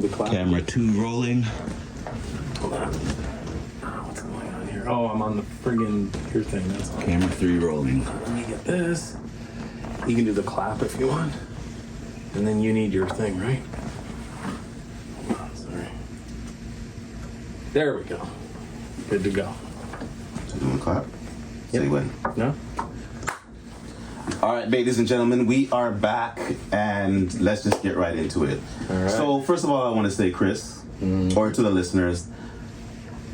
The clap. Camera 2 rolling. Hold on. What's going on here? Oh, I'm on the friggin' your thing. That's all. Camera 3 rolling. Let me get this. You can do the clap if you want. And then you need your thing, right? Hold on, sorry. There we go. Good to go. You want to clap? Yep. Say when. No? All right, ladies and gentlemen, we are back, and let's just get right into it. All right. So, first of all, I want to say, Chris, or to the listeners,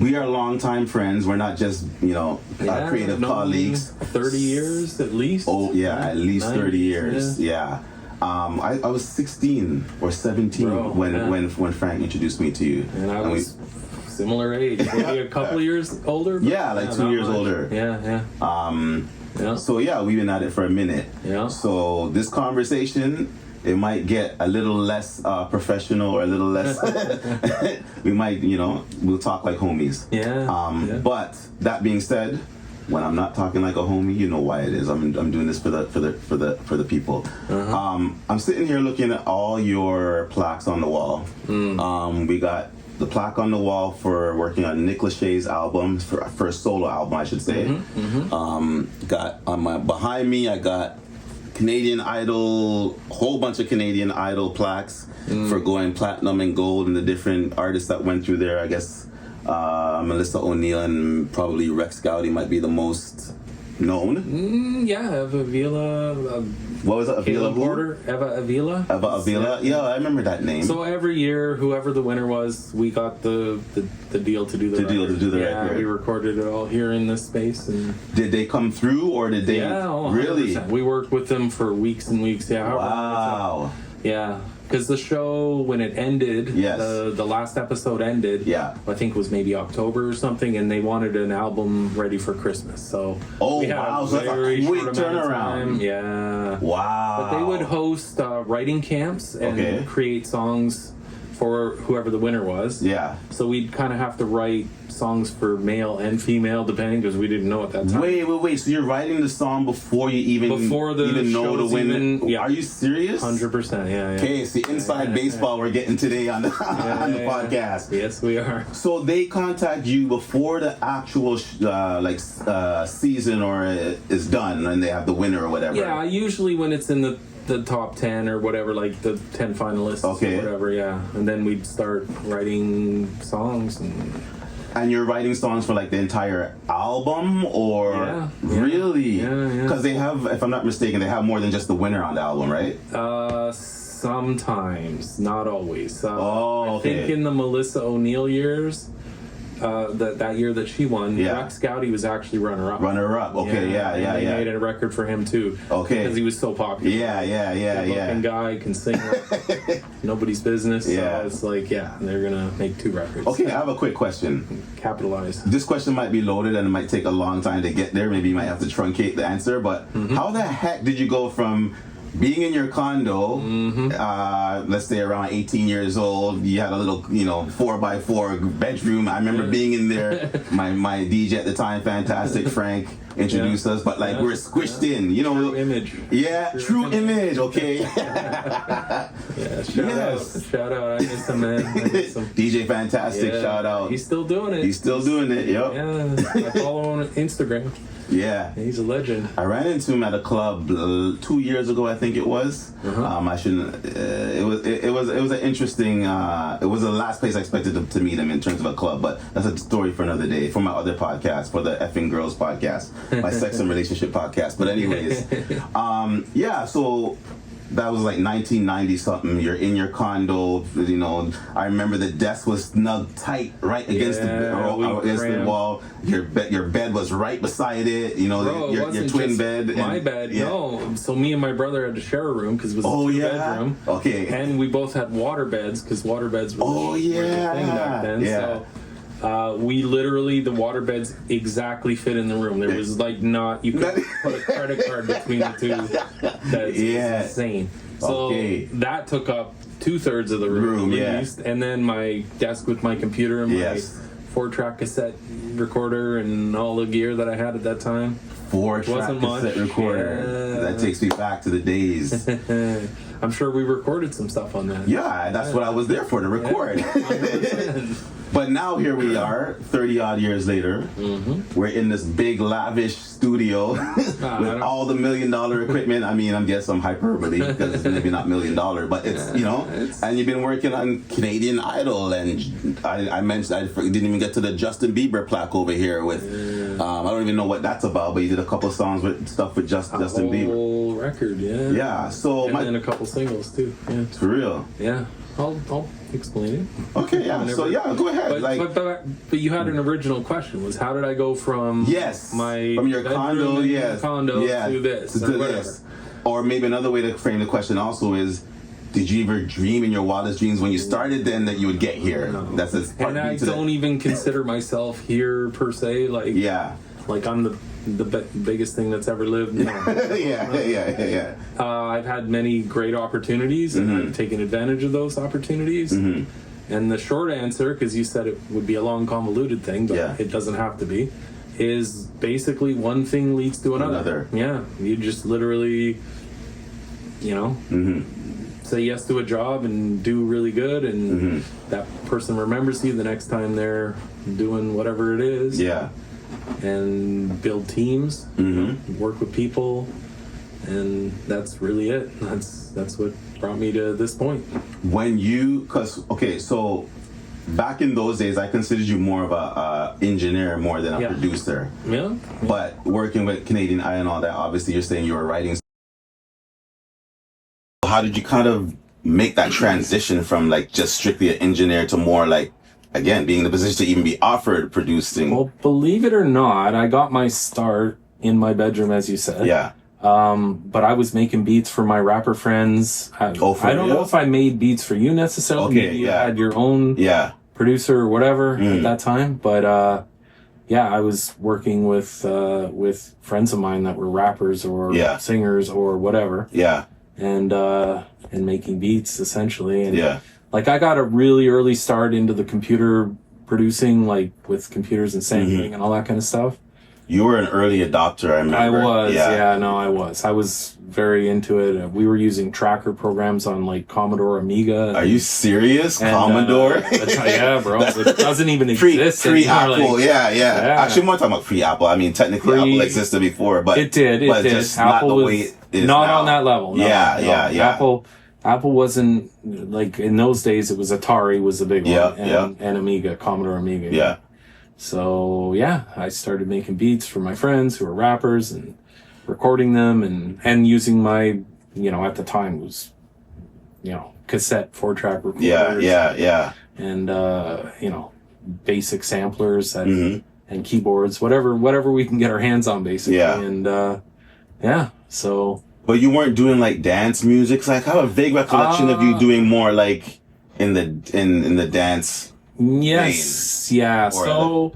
we are longtime friends. We're not just, creative colleagues. 30 years at least? Oh, yeah, at least 30 years. Yeah. I was 16 or 17 when Frank introduced me to you. And I was similar age. Maybe a couple of years older? Yeah, like 2 years older. Yeah. Yeah. So yeah, we've been at it for a minute. Yeah. So this conversation, it might get a little less professional or a little less. We might, we'll talk like homies. Yeah. But that being said, when I'm not talking like a homie, you know why it is. I'm doing this for the people. Uh-huh. I'm sitting here looking at all your plaques on the wall. We got the plaque on the wall for working on Nick Lachey's album, for first solo album, I should say. Got on behind me, I got Canadian Idol, whole bunch of Canadian Idol plaques for going platinum and gold, and the different artists that went through there. I guess Melissa O'Neill and probably Rex Gowdy might be the most known. Yeah, Eva Avila. What was it? Avila who? Porter. Eva Avila. Eva Avila. Yeah, I remember that name. So every year, whoever the winner was, we got the deal to do the record. record. Yeah, we recorded it all here in this space. And did they come through, or did they? Yeah, really? We worked with them for weeks and weeks. Yeah. Wow. Yeah. Because the show, when it ended, the last episode ended, I think it was maybe October or something, and they wanted an album ready for Christmas. So we had so that's a quick turnaround. Yeah. Wow. But they would host writing camps and create songs for whoever the winner was. Yeah. So we'd kind of have to write songs for male and female, depending, because we didn't know at that time. Wait. So you're writing the song before you even know the winner? Yeah. Are you serious? 100%. Yeah. Okay, it's the inside baseball we're getting today on the podcast. Yes, we are. So they contact you before the actual season or is done, and they have the winner or whatever. Yeah, usually when it's in the top 10 or whatever, like the 10 finalists or whatever, and then we'd start writing songs. And you're writing songs for like the entire album, or really? Yeah. Because they have, if I'm not mistaken, they have more than just the winner on the album, right? Sometimes, not always. I think in the Melissa O'Neill years, that year that she won, Rex Gowdy was actually runner-up. Okay, yeah. They made a record for him too. Okay. Because he was so popular. Good-looking guy, can sing like nobody's business. Yeah. So it's like, they're gonna make 2 records. Okay, I have a quick question. Capitalize. This question might be loaded and it might take a long time to get there. Maybe you might have to truncate the answer, but how the heck did you go from being in your condo, let's say around 18 years old, you had a little, 4x4 bedroom. I remember being in there. My DJ at the time, Fantastic Frank, introduced us, but we're squished in, True image. Yeah, true image. Okay. Shout out. I miss him, man. DJ Fantastic, shout out. He's still doing it. Yep. Yeah, I follow him on Instagram. Yeah, he's a legend. I ran into him at a club 2 years ago, I think it was. I shouldn't. It was an interesting. It was the last place I expected to meet him in terms of a club, but that's a story for another day. For my other podcast, for the Effing Girls podcast, my sex and relationship podcast. But anyways, so. That was like 1990 something. You're in your condo. I remember the desk was snug tight right against the wall. Your bed was right beside it. Your twin bed. My bed. Yeah. No. So me and my brother had to share a room because it was a 2-bedroom. Okay. And we both had water beds because water beds were the thing back then. Yeah. So we literally, the water beds exactly fit in the room. There was you couldn't put a credit card between the two. That's insane. So that took up 2/3 of the room at least. And then my desk with my computer and my 4-track cassette recorder and all the gear that I had at that time. 4-track cassette recorder. That takes me back to the days. I'm sure we recorded some stuff on that. Yeah, that's what I was there for, to record. Yeah. But now here we are, 30 odd years later. We're in this big lavish studio with all the $1 million equipment. I mean, I'm guessing some hyperbole because it's maybe not $1 million, but it's, and you've been working on Canadian Idol, and I mentioned, I didn't even get to the Justin Bieber plaque over here with, I don't even know what that's about, but you did a couple songs with stuff with Justin Bieber. Whole record, yeah. Yeah, so and a couple singles too. Yeah. For real. Yeah. I'll explain it. Okay, yeah. So yeah, go ahead. But you had an original question. Was how did I go from from your condo, to this, to this? Or maybe another way to frame the question also is, did you ever dream in your wildest dreams when you started then that you would get here? No. That's a part. And I don't even consider myself here per se. Like I'm the biggest thing that's ever lived. No. yeah. I've had many great opportunities, and I've taken advantage of those opportunities. And the short answer, because you said it would be a long, convoluted thing, but it doesn't have to be, is basically one thing leads to another. Yeah, you just literally, say yes to a job and do really good, and that person remembers you the next time they're doing whatever it is. Yeah. And build teams, work with people, and that's really it. That's what brought me to this point. So back in those days, I considered you more of a engineer more than a producer. Yeah. But working with Canadian Idol and all that, obviously you're saying you were writing. How did you kind of make that transition from like just strictly an engineer to more like, again, being in the position to even be offered producing? Well, believe it or not, I got my start in my bedroom, as you said. Yeah. But I was making beats for my rapper friends. I don't know if I made beats for you necessarily. Okay, maybe you had your own producer or whatever at that time. But I was working with friends of mine that were rappers or singers or whatever. Yeah. And making beats essentially. And like I got a really early start into the computer producing, like with computers and sampling and all that kind of stuff. You were an early adopter, I remember. I was, I was. I was very into it. We were using tracker programs on like Commodore Amiga. Are you serious? And, Commodore? Yeah, bro. It doesn't even exist. Pre-Apple, yeah. Actually, I'm not talking about pre-Apple. I mean, technically Apple existed before, but it did. Just Apple not the way it is not now. On that level. No, Yeah. Apple wasn't, like, in those days, it was Atari was the big one, and Amiga, Commodore Amiga. Yeah. So, I started making beats for my friends who were rappers and recording them and using my, at the time was, cassette 4-track recorders. Yeah. And, basic samplers and keyboards, whatever we can get our hands on, basically. Yeah. And, so... But you weren't doing like dance music. Like, I have a vague recollection of you doing more like in the dance. Yes, yeah. So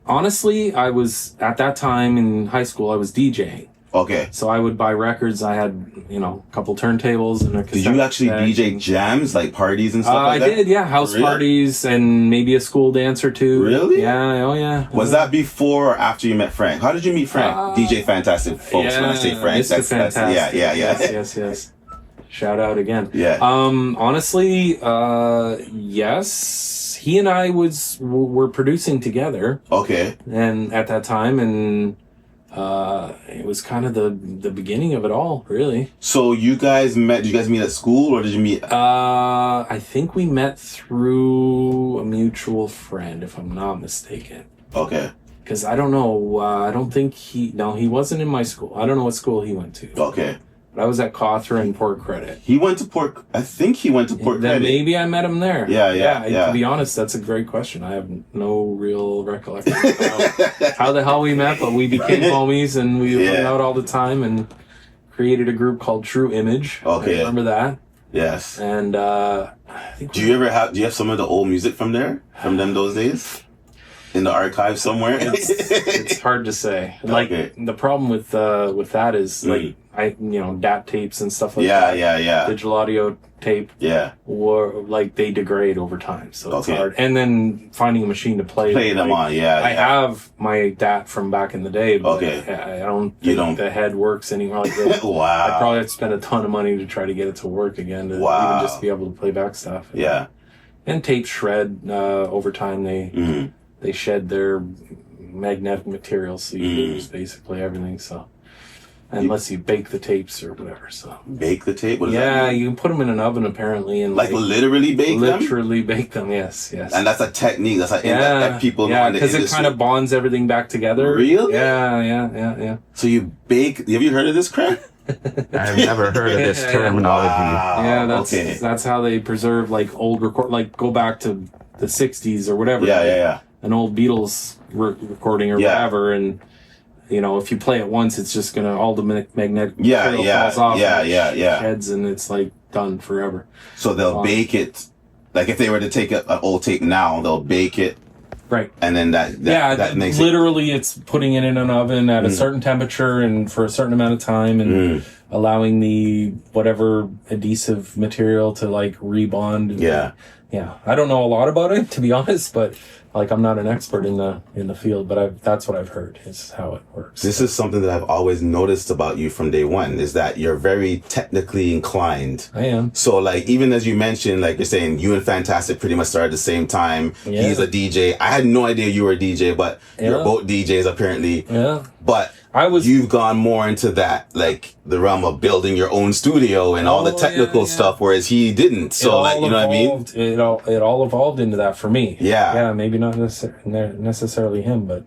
honestly, I was at that time in high school. I was DJing. Okay. So I would buy records. I had a couple turntables and a cassette. Did you actually DJ jams, like parties and stuff like that? I did, yeah. House parties and maybe a school dance or two. Really? Yeah. Oh yeah. Was that before or after you met Frank? How did you meet Frank? DJ Fantastic, folks. When I say Frank, that's Fantastic. Yeah. Yes. Shout out again. Yeah. Honestly, yes. He and I were producing together. Okay. And at that time, and it was kind of the beginning of it all, really. So you guys met? Did you guys meet at school, or did you meet? I think we met through a mutual friend, if I'm not mistaken. Okay. Because I don't know. I don't think he wasn't in my school. I don't know what school he went to. Okay. But I was at Cawthron Port Credit. I think he went to Port Credit. Maybe I met him there. Yeah. To be honest, that's a great question. I have no real recollection about how the hell we met, but we became homies and we hung out all the time and created a group called True Image. Okay. I remember that. Yes. And I think do you have some of the old music from there? From them those days? in the archive somewhere? It's hard to say. Like the problem with that is like DAT tapes and stuff like that. Yeah. Digital audio tape. Yeah. Or like they degrade over time, so it's hard. And then finding a machine to play them on. I have my DAT from back in the day, but I don't think the head works anymore. Like wow. I probably have to spend a ton of money to try to get it to work again to even just be able to play back stuff. Yeah. And tapes shred over time. They shed their magnetic material, so you lose basically everything. So unless you bake the tapes or whatever. So bake the tape? What does that mean? You can put them in an oven apparently, and like literally bake them. Literally bake them. Yes. And that's a technique. That's that people know. Yeah, because it kind of bonds everything back together. Really? Yeah. So you bake? Have you heard of this, Craig? I've never heard of this terminology. Wow. Yeah, that's how they preserve like old record. Like go back to the '60s or whatever. Yeah. An old Beatles recording or whatever, and if you play it once, it's just gonna all the magnetic material falls off. Yeah. Sheds, and it's like done forever. So they'll bake it. Like if they were to take an old tape now, they'll bake it. Right. And then that makes literally it's putting it in an oven at a certain temperature and for a certain amount of time and allowing the whatever adhesive material to like rebond. Yeah. I don't know a lot about it, to be honest, but like I'm not an expert in the field, but that's what I've heard is how it works. This is something that I've always noticed about you from day one is that you're very technically inclined. I am. So like even as you mentioned, like you're saying you and Fantastic pretty much started at the same time. Yeah. He's a DJ. I had no idea you were a DJ, but you're both DJs apparently. Yeah. But you've gone more into that, like the realm of building your own studio and all the technical stuff, whereas he didn't. So like, you know what I mean? It all evolved into that for me. Yeah, maybe not necessarily him, but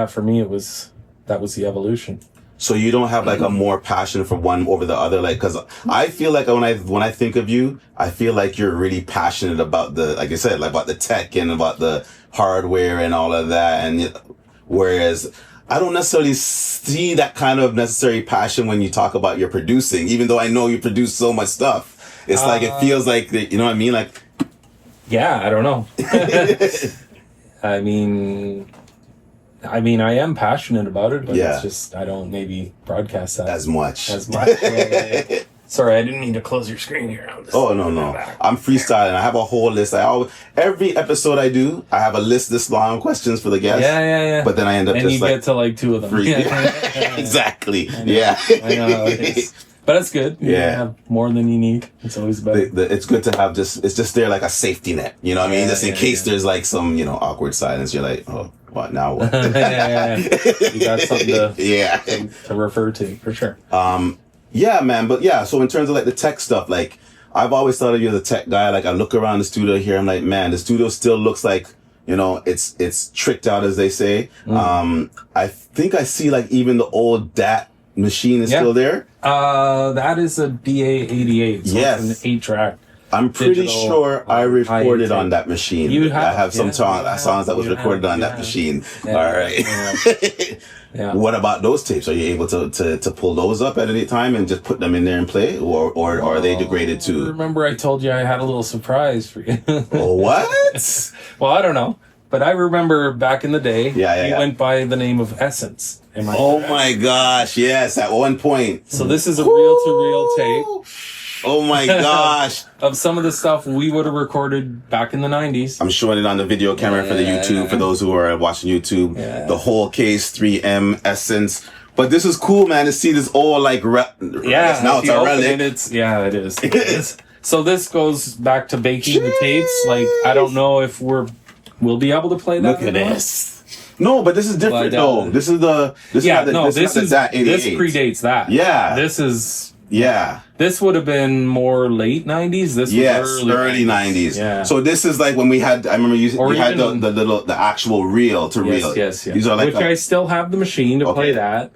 for me that was the evolution. So you don't have like a more passion for one over the other, like because I feel like when I think of you, I feel like you're really passionate about like I said, like about the tech and about the hardware and all of that, and whereas I don't necessarily see that kind of necessary passion when you talk about your producing, even though I know you produce so much stuff. It's like, it feels like, you know what I mean? Like, I don't know. I mean, I am passionate about it, but it's just, I don't maybe broadcast that as much. Yeah. Sorry, I didn't mean to close your screen here. No. I'm freestyling. I have a whole list. Every episode I do, I have a list this long, questions for the guests. Yeah. But then I end up and you get to like two of them. Exactly. Yeah. I know. But it's good. You have more than you need. It's always better. It's good to have it's just there like a safety net. You know what I mean? Just in case there's like some, awkward silence. You're like, oh, what now? What? You got something to refer to for sure. Yeah, man. But so in terms of like the tech stuff, like I've always thought of you as a tech guy. Like I look around the studio here, I'm like, man, the studio still looks like, it's tricked out, as they say. I think I see like even the old DAT machine is still there. That is a DA88. So yes. It's an 8-track. I'm pretty sure I recorded on that machine. I have some songs that was recorded on that machine. All right. Yeah. What about those tapes? Are you able to pull those up at any time and just put them in there and play, or are they degraded too? Remember, I told you I had a little surprise for you. What? Well, I don't know, but I remember back in the day. You went by the name of Essence. Oh my gosh! Yes, at one point. So this is a reel-to-reel tape. Oh my gosh. Of some of the stuff we would have recorded back in the 90s. I'm showing it on the video camera for the YouTube, for those who are watching YouTube. The whole case 3M Essence. But this is cool, man, to see this all like, now it's a relic. It is. So this goes back to baking the tapes. Like, I don't know if we'll be able to play that. Look at this. No, but this is different though. This predates that. Yeah. This is... Yeah. This would have been more late 90s. This was early 90s. Yeah. So this is like when we had, I remember we had the actual reel to reel. Yes. These are like I still have the machine to play that.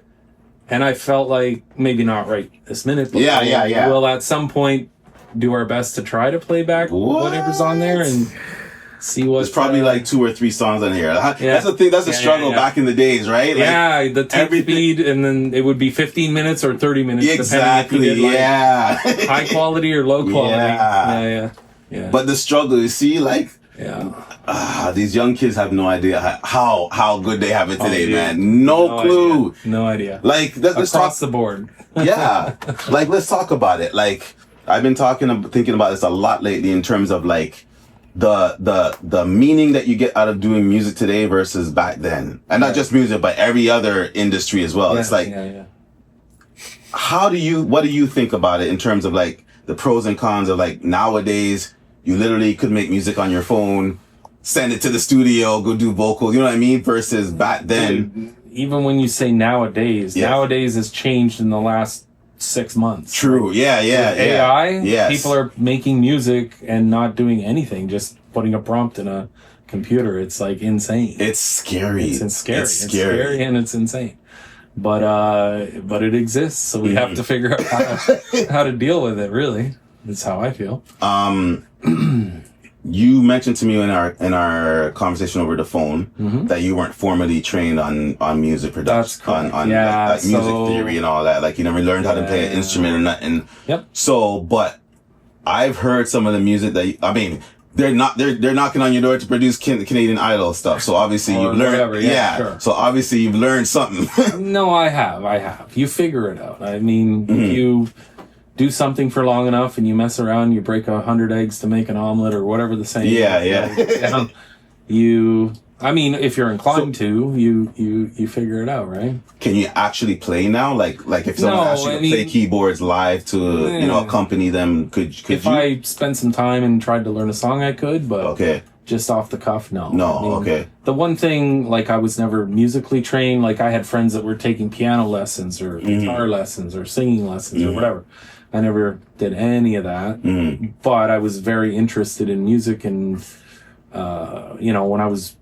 And I felt like maybe not right this minute, but we'll at some point do our best to try to play back whatever's on there and see what. There's probably like 2 or 3 songs on here. That's the thing. That's the struggle back in the days, right? Like, the tape speed, and then it would be 15 minutes or 30 minutes. Exactly. Depending if you did, high quality or low quality. Yeah. But the struggle, you see, like. Yeah. these young kids have no idea how good they have it today, dude. man. No clue. Idea. No idea. Like, let's Across the board. Yeah. Like, let's talk about it. Like, I've been thinking about this a lot lately in terms of like the meaning that you get out of doing music today versus back then. And not just music, but every other industry as well. It's like, what do you think about it in terms of like the pros and cons of like nowadays you literally could make music on your phone, send it to the studio, go do vocals, you know what I mean? Versus back then. Dude, even when you say nowadays has changed in the last 6 months. True. Yeah. AI, people are making music and not doing anything, just putting a prompt in a computer. It's like insane. It's scary. It's scary and it's insane. But it exists, so we have to figure out how to deal with it, really. That's how I feel. You mentioned to me in our conversation over the phone that you weren't formally trained on music production, on music theory and all that. Like you never learned how to play an instrument or nothing. Yep. So, but I've heard some of the music that they're knocking on your door to produce Canadian Idol stuff. So obviously you've learned. Whatever, sure. So obviously you've learned something. No, I have. You figure it out. I mean, if you do something for long enough and you mess around, you break 100 eggs to make an omelet or whatever the saying is. If you're inclined to, you figure it out, right? Can you actually play now? Like if someone asked you to play keyboards live to accompany them, could if you? I spent some time and tried to learn a song, I could, but okay. Just off the cuff, no. Okay. The one thing, like, I was never musically trained. Like, I had friends that were taking piano lessons or guitar lessons or singing lessons or whatever. I never did any of that. But I was very interested in music. And, when I was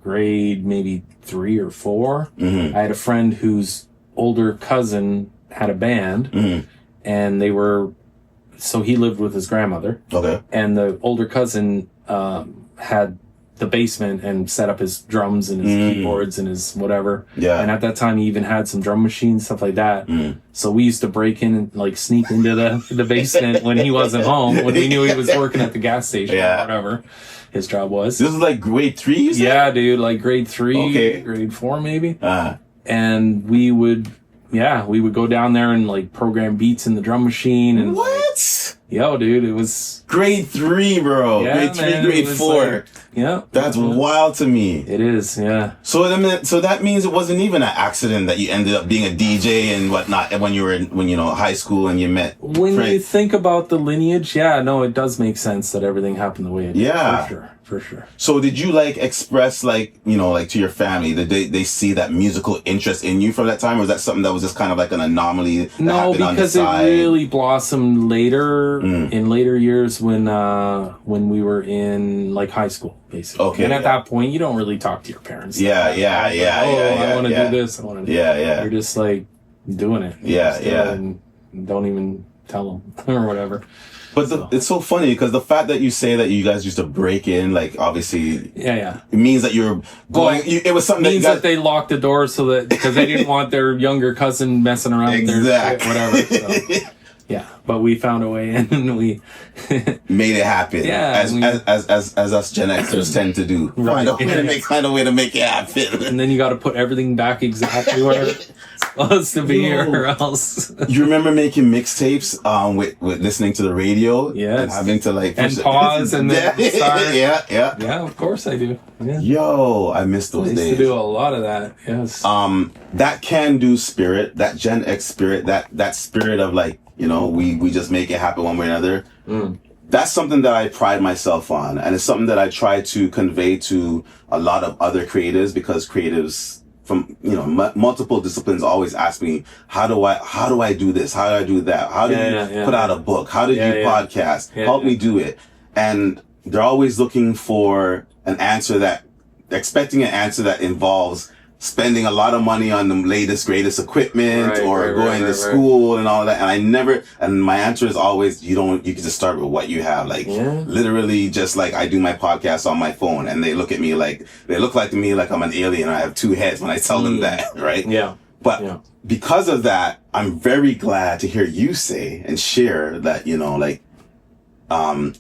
grade maybe 3 or 4, I had a friend whose older cousin had a band. And so he lived with his grandmother. Okay. And the older cousin had the basement and set up his drums and his keyboards and his whatever. Yeah. And at that time, he even had some drum machines, stuff like that. So we used to break in and like sneak into the basement when he wasn't home, when we knew he was working at the gas station or whatever his job was. This was like grade 3, you said? Yeah, dude, like grade 3, grade 4 maybe. And we would go down there and like program beats in the drum machine. And what? Yo, dude, it was grade 3, bro. Yeah, grade 3, grade 4. That's wild to me. It is, yeah. So that means it wasn't even an accident that you ended up being a DJ and whatnot when you were in high school and you met. When you think about the lineage, it does make sense that everything happened the way it did. Yeah, for sure. So did you like express like to your family? Did they see that musical interest in you from that time, or was that something that was just kind of like an anomaly? No, because it really blossomed later in later years when we were in like high school, basically. Okay. And at that point, you don't really talk to your parents. I want to do this. I want to do that. You're just like doing it. And don't even tell them or whatever. But it's so funny because the fact that you say that you guys used to break in, like obviously, it means that you're going. It was something means that they locked the door so that because they didn't want their younger cousin messing around with their shit, whatever. So. Yeah, but we found a way in and we made it happen. Yeah, as us Gen Xers tend to do. Find a way to make it happen. And then you got to put everything back exactly where it's supposed to be, or else. You remember making mixtapes with listening to the radio? Yes. And having to like and pause and then start. Yeah. Yeah, of course I do. Yeah. Yo, I miss those days. I used to do a lot of that. Yes. That can-do spirit, that Gen X spirit, that spirit of like. We just make it happen one way or another. That's something that I pride myself on. And it's something that I try to convey to a lot of other creatives because creatives from, multiple disciplines always ask me, how do I do this? How do I do that? How do you put out a book? How do you podcast? Help me do it. And they're always looking for expecting an answer that involves spending a lot of money on the latest, greatest equipment or going to school and all that. And my answer is always, you can just start with what you have. Like literally just like I do my podcast on my phone and they look at me like I'm an alien. I have 2 heads when I tell them that. Right. Yeah. But because of that, I'm very glad to hear you say and share that,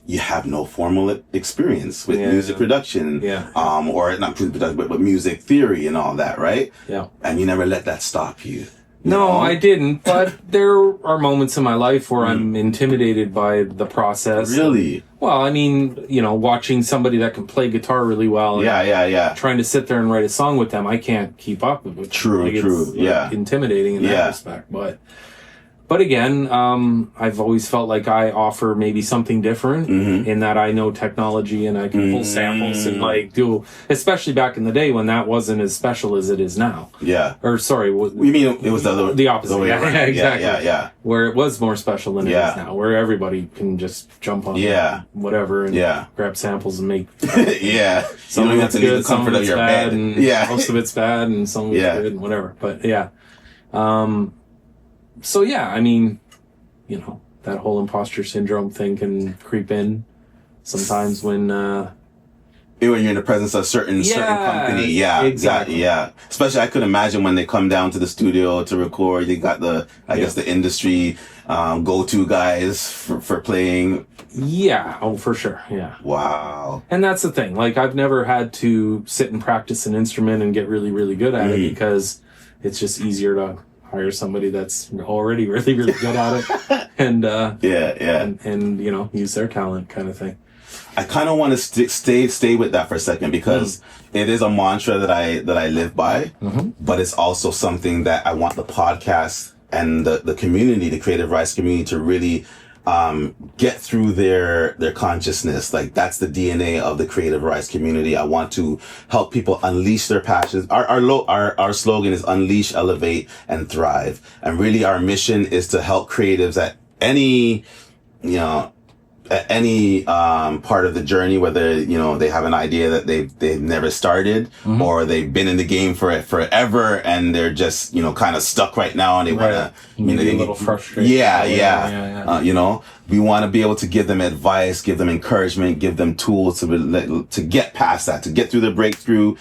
you have no formal experience with music production, or not production, but music theory and all that, right? Yeah. And you never let that stop you. No, I didn't. But there are moments in my life where I'm intimidated by the process. Really? Well, I mean, watching somebody that can play guitar really well. Yeah. Trying to sit there and write a song with them, I can't keep up with it. True. It's intimidating in that respect. But again, I've always felt like I offer maybe something different in that I know technology and I can pull samples and do, especially back in the day when that wasn't as special as it is now. Yeah. Or sorry, you mean it was the opposite? Exactly. Yeah. Where it was more special than it is now, where everybody can just jump on whatever and grab samples and make. Some of it's good, some of it's bad, and most of it's bad, and some of it's good, and whatever. But so I mean, that whole imposter syndrome thing can creep in sometimes when you're in the presence of certain company. Exactly. Especially I could imagine when they come down to the studio to record, you got the the industry go-to guys for playing. Yeah, oh for sure. Yeah. Wow. And that's the thing. Like I've never had to sit and practice an instrument and get really, really good at it because it's just easier to hire somebody that's already really, really good at it and and use their talent kind of thing. I kind of want to stay with that for a second because it is a mantra that I live by, but it's also something that I want the podcast and the community, the Creative Rice community, to really get through their consciousness. Like that's the DNA of the Creative Rice community. I want to help people unleash their passions. Our slogan is unleash, elevate, and thrive. And really our mission is to help creatives at any part of the journey, whether they have an idea that they've never started or they've been in the game for it forever and they're just kind of stuck right now and they want to a little frustrated. We want to be able to give them advice, give them encouragement, give them tools to get past that, to get through the breakthrough.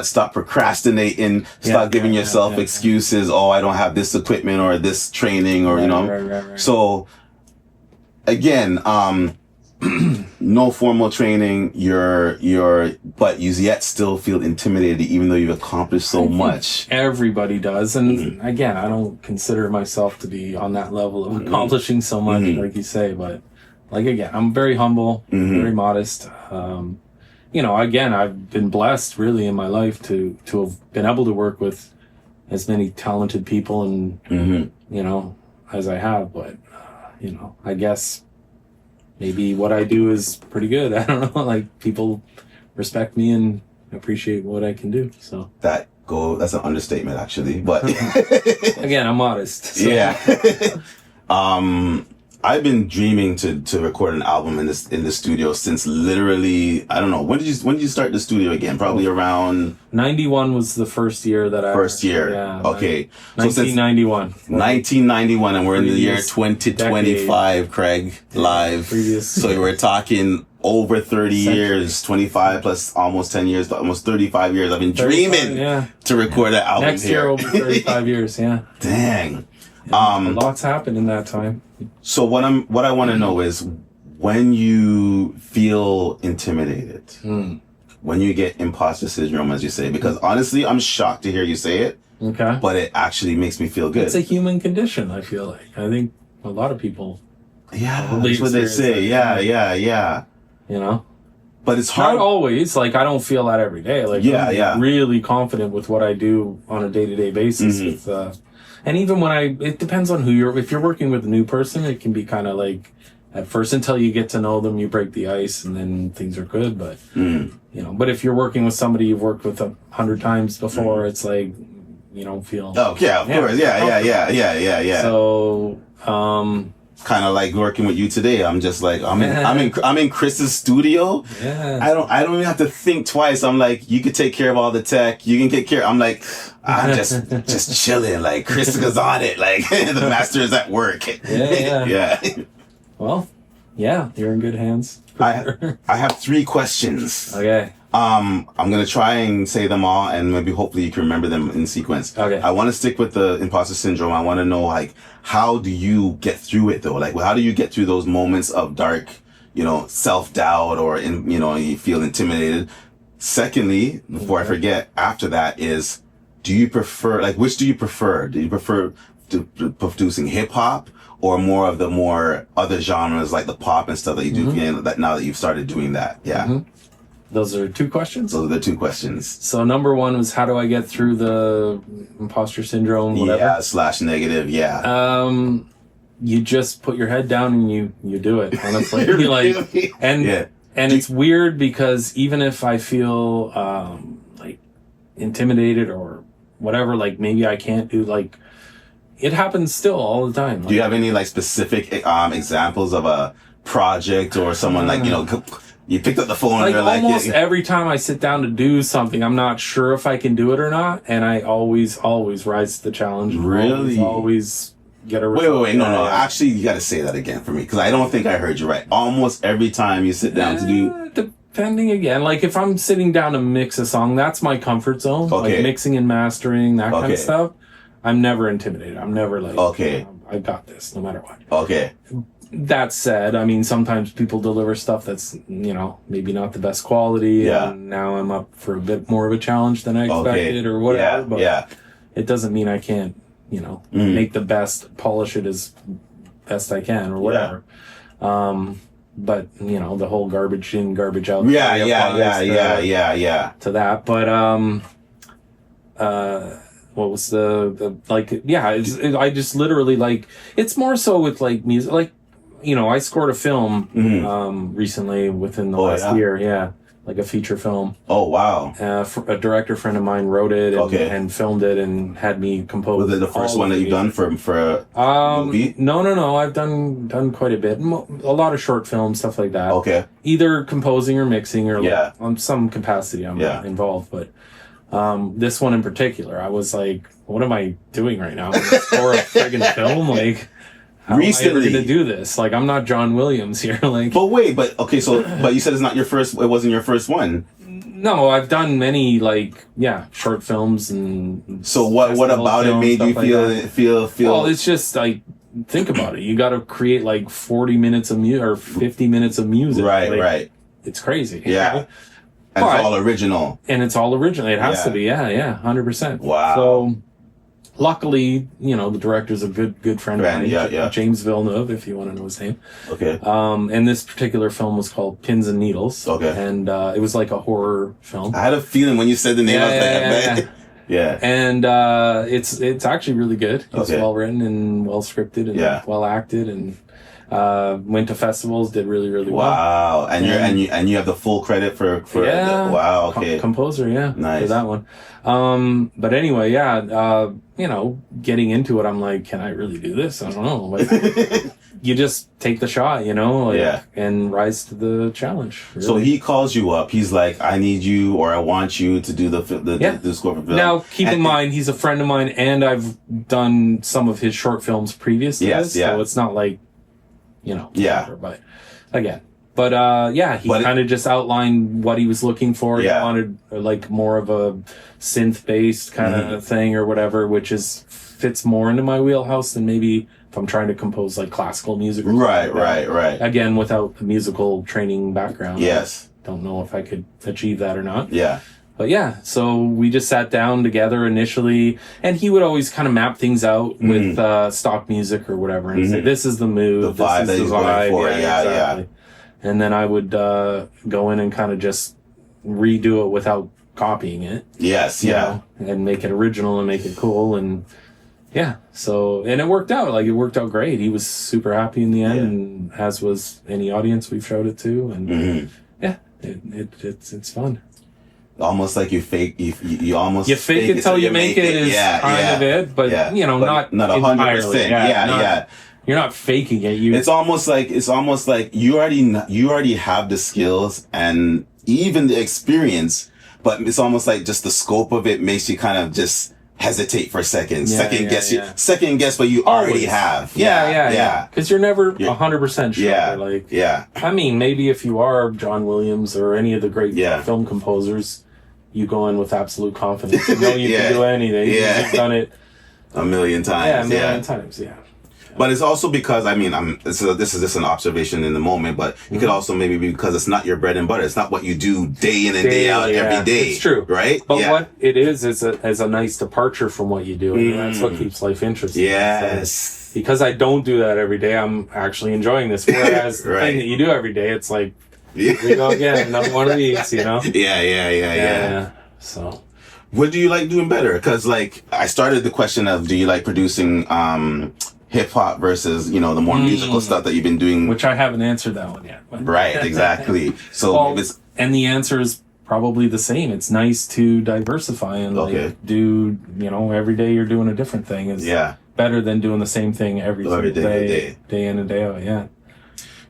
Stop procrastinating, stop giving yourself excuses. Oh, I don't have this equipment or this training or Right. So again, no formal training, but you yet still feel intimidated even though you've accomplished so much. Everybody does. And again, I don't consider myself to be on that level of accomplishing so much, like you say, but again, I'm very humble, very modest. Again, I've been blessed really in my life to have been able to work with as many talented people and, as I have, but I guess maybe what I do is pretty good. I don't know, people respect me and appreciate what I can do. So that's an understatement actually, but again, I'm modest. So. Yeah. I've been dreaming to record an album in the studio since literally, I don't know, when did you start the studio again? Probably around 91 was the first year that I okay. 1991. 1991 and we're in the year 2025, Craig, live. So we're talking over 30 years, 25 plus almost 10 years, almost 35 years. I've been dreaming to record an album Next year will be 35 years, Dang. A lot's happened in that time. So what I want to know is when you feel intimidated, when you get imposter syndrome, as you say, because honestly, I'm shocked to hear you say it. Okay. But it actually makes me feel good. It's a human condition, I feel like. I think a lot of people. Yeah, that's what they say. Yeah. But it's hard. Not always. I don't feel that every day. I'm really confident with what I do on a day-to-day basis with, and even when it depends on if you're working with a new person, it can be kind of at first until you get to know them, you break the ice and then things are good. But, but if you're working with somebody you've worked with 100 times before, it's you don't feel. Oh, yeah, of course. Yeah. So, kind of like working with you today. I'm just I'm in Chris's studio. Yeah. I don't even have to think twice. I'm you could take care of all the tech. You can get care. I'm I'm just chilling. Chris is on it. The master is at work. Yeah. Well, you're in good hands. I have 3 questions. Okay. I'm gonna try and say them all, and maybe hopefully you can remember them in sequence. Okay. I want to stick with the imposter syndrome. I want to know how do you get through it though? How do you get through those moments of dark self-doubt or you feel intimidated. Secondly, before I forget, after that is, do you prefer, which do you prefer? Do you prefer producing hip hop or more of the more other genres like the pop and stuff that you do that now that you've started doing that? Yeah. Mm-hmm. Those are two questions? Those are the two questions. So number one was, how do I get through the imposter syndrome, whatever? Yeah, / negative, yeah. You just put your head down and you do it, honestly. And it's weird because even if I feel intimidated or whatever, maybe I can't do, it happens still all the time. Do you have any specific examples of a project or someone you picked up the phone and almost every time I sit down to do something, I'm not sure if I can do it or not, and I always rise to the challenge. Really? Always get a result. Wait, no. Actually, you got to say that again for me, because I don't think I heard you right. Almost every time you sit down to do... Depending again, if I'm sitting down to mix a song, that's my comfort zone. Okay. Mixing and mastering, that kind of stuff. I'm never intimidated. I'm never okay, I got this, no matter what. Okay. That said, sometimes people deliver stuff that's, maybe not the best quality. Yeah. And now I'm up for a bit more of a challenge than I expected or whatever. Yeah. But it doesn't mean I can't, make the best, polish it as best I can or whatever. Yeah. But, the whole garbage in, garbage out. Yeah. To that. But, what was I just literally it's more so with music, I scored a film recently within the last year, a feature film. Oh wow! A director friend of mine wrote it and filmed it and had me compose. Was it the first one that you've done for a movie? No. I've done quite a bit, a lot of short films, stuff like that. Okay. Either composing or mixing or on some capacity I'm involved, but. This one in particular, I was like, what am I doing right now? I'm gonna score a friggin' film? How am I ever gonna do this? I'm not John Williams here. But you said it's not your first, it wasn't your first one. No, I've done many, short films and... So what about it made you feel... Well, it's just, think about it. You gotta create, 40 minutes of music, or 50 minutes of music. Right. It's crazy. Yeah. Right? And it's all original. And it's all original. It has to be. Yeah, 100%. Wow. So, luckily, the director's a good friend of mine. Yeah. James Villeneuve, if you want to know his name. Okay. And this particular film was called Pins and Needles. Okay. And it was a horror film. I had a feeling when you said the name, I was like, yeah. And it's actually really good. It's well written and well scripted and well acted and... went to festivals, did really, really well. Wow. And you have the full credit for wow, okay. Composer, nice. For that one. But anyway, getting into it, I'm like, can I really do this? I don't know. You just take the shot, and rise to the challenge. Really. So he calls you up. He's like, I need you, or I want you to do the score for film. Now, keep in mind, he's a friend of mine, and I've done some of his short films previous to this, so it's not whatever, but again, he kind of just outlined what he was looking for. He wanted more of a synth based kind of thing or whatever, which fits more into my wheelhouse than maybe if I'm trying to compose classical music. Or right. Again, without a musical training background. Yes. I don't know if I could achieve that or not. Yeah. But so we just sat down together initially, and he would always kind of map things out with stock music or whatever, and say, this is the mood, the vibe this is the vibe. vibe. Exactly. And then I would go in and kind of just redo it without copying it. Yes, and make it original and make it cool, and so, and it worked out. It worked out great. He was super happy in the end, and as was any audience we've showed it to, and it's fun. Almost like you fake, you almost you fake it till you make it is kind of it, but not 100%. You're not faking it. It's almost like you already have the skills and even the experience, but it's almost like just the scope of it makes you kind of just hesitate for a second, second guess, but you already have. Yeah. Because you're never 100% sure. Yeah. I mean, maybe if you are John Williams or any of the great film composers, you go in with absolute confidence. You know you can do anything. You've done it a million times. Yeah, a million times. Yeah. But it's also because, I mean, this is just an observation in the moment, but it could also maybe be because it's not your bread and butter. It's not what you do day in and day out every day. It's true. Right? But what it is a nice departure from what you do. And that's what keeps life interesting. Yes. So, because I don't do that every day, I'm actually enjoying this. Whereas the thing that you do every day, it's like, here we go again, another one of these, you know? Yeah. So, what do you like doing better? Because, like, I started the question of, do you like producing hip hop versus, the more musical stuff that you've been doing? Which I haven't answered that one yet. But. Right, exactly. So, and the answer is probably the same. It's nice to diversify and do, every day you're doing a different thing. Is better than doing the same thing every day in and day out. Yeah.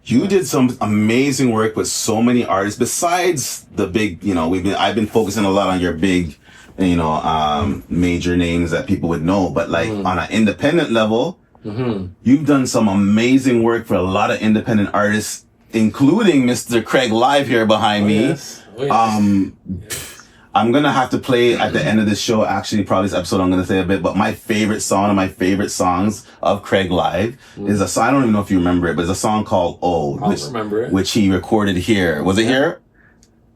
You did some amazing work with so many artists. Besides the big, I've been focusing a lot on your big, major names that people would know. But like on an independent level, you've done some amazing work for a lot of independent artists, including Mr. Craig Live here behind me. Yes. Oh, yes. I'm going to have to play at the end of this show. Actually, probably this episode, I'm going to say a bit, but my favorite song, one of my favorite songs of Craig Live is a song, I don't even know if you remember it, but it's a song called remember it. Which he recorded here. Was it here?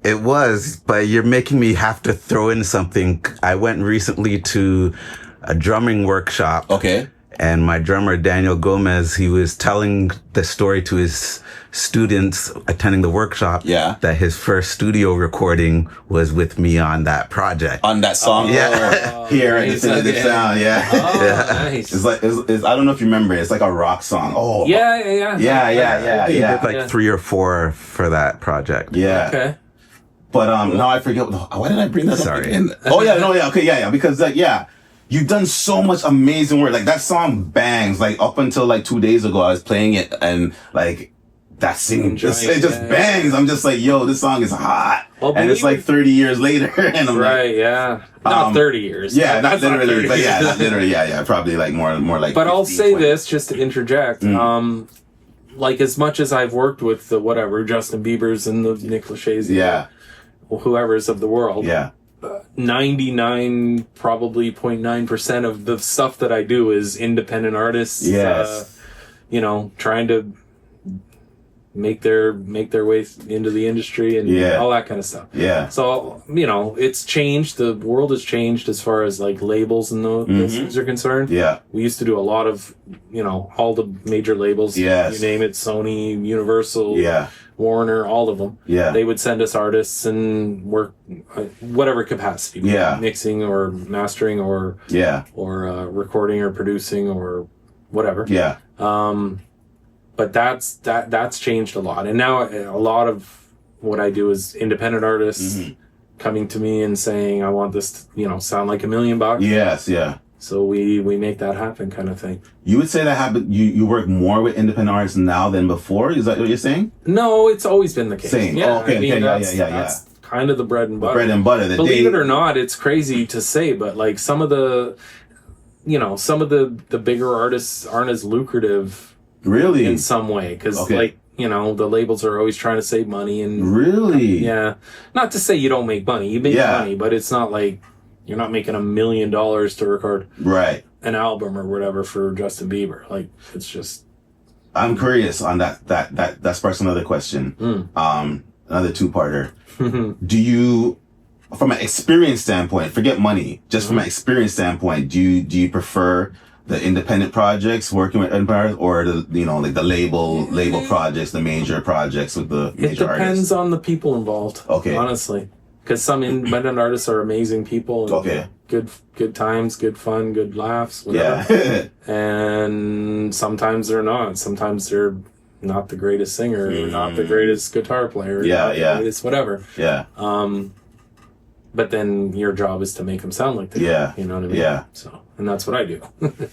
It was, but you're making me have to throw in something. I went recently to a drumming workshop. Okay. And my drummer, Daniel Gomez, he was telling the story to his students attending the workshop that his first studio recording was with me on that project. On that song? Here at Definitive Sound, Nice. It's like, I don't know if you remember it. It's like a rock song. Oh. Yeah. He did like 3 or 4 for that project. Yeah. Okay. But now I forget. Why did I bring that up again? Oh, because you've done so much amazing work. Like that song bangs. Like up until like 2 days ago, I was playing it and like that singing just bangs. I'm just like, yo, this song is hot. Well, and it's like 30 years later, and I'm not 30 years. Yeah, not literally, but not literally. Probably like more like. But 15, I'll say 20. This just to interject. Like as much as I've worked with the Justin Bieber's and the Nick Lachey's, whoever's of the world, 99 probably 0.9% of the stuff that I do is independent artists. Trying to make their way into the industry and all that kind of stuff. So it's changed. The world has changed as far as like labels and those things are concerned. We used to do a lot of all the major labels. You name it, Sony, Universal, Warner, all of them. They would send us artists and work whatever capacity, mixing or mastering or recording or producing or whatever. But that's changed a lot, and now a lot of what I do is independent artists coming to me and saying, "I want this to, sound like $1 million." Yes, So we make that happen, kind of thing. You would say that happen. You work more with independent artists now than before. Is that what you're saying? No, it's always been the case. Same. That's kind of the bread and butter. Believe it or not, it's crazy to say, but like some of the bigger artists aren't as lucrative. Really? In some way, because the labels are always trying to save money and not to say you don't make money, you make money, but it's not like you're not making $1 million to record an album or whatever for Justin Bieber. Like it's just. I'm curious on that sparks another question. Another 2-parter. Do you, from an experience standpoint, forget money, just from an experience standpoint, do you prefer the independent projects working with empires or the label projects, the major projects with the major artists? It depends on the people involved. Okay. Honestly. Because some independent artists are amazing people. And good times, good fun, good laughs, whatever. And sometimes they're not. Sometimes they're not the greatest singer, or not the greatest guitar player, it's whatever. But then your job is to make them sound like that. You know what I mean? So, and that's what I do.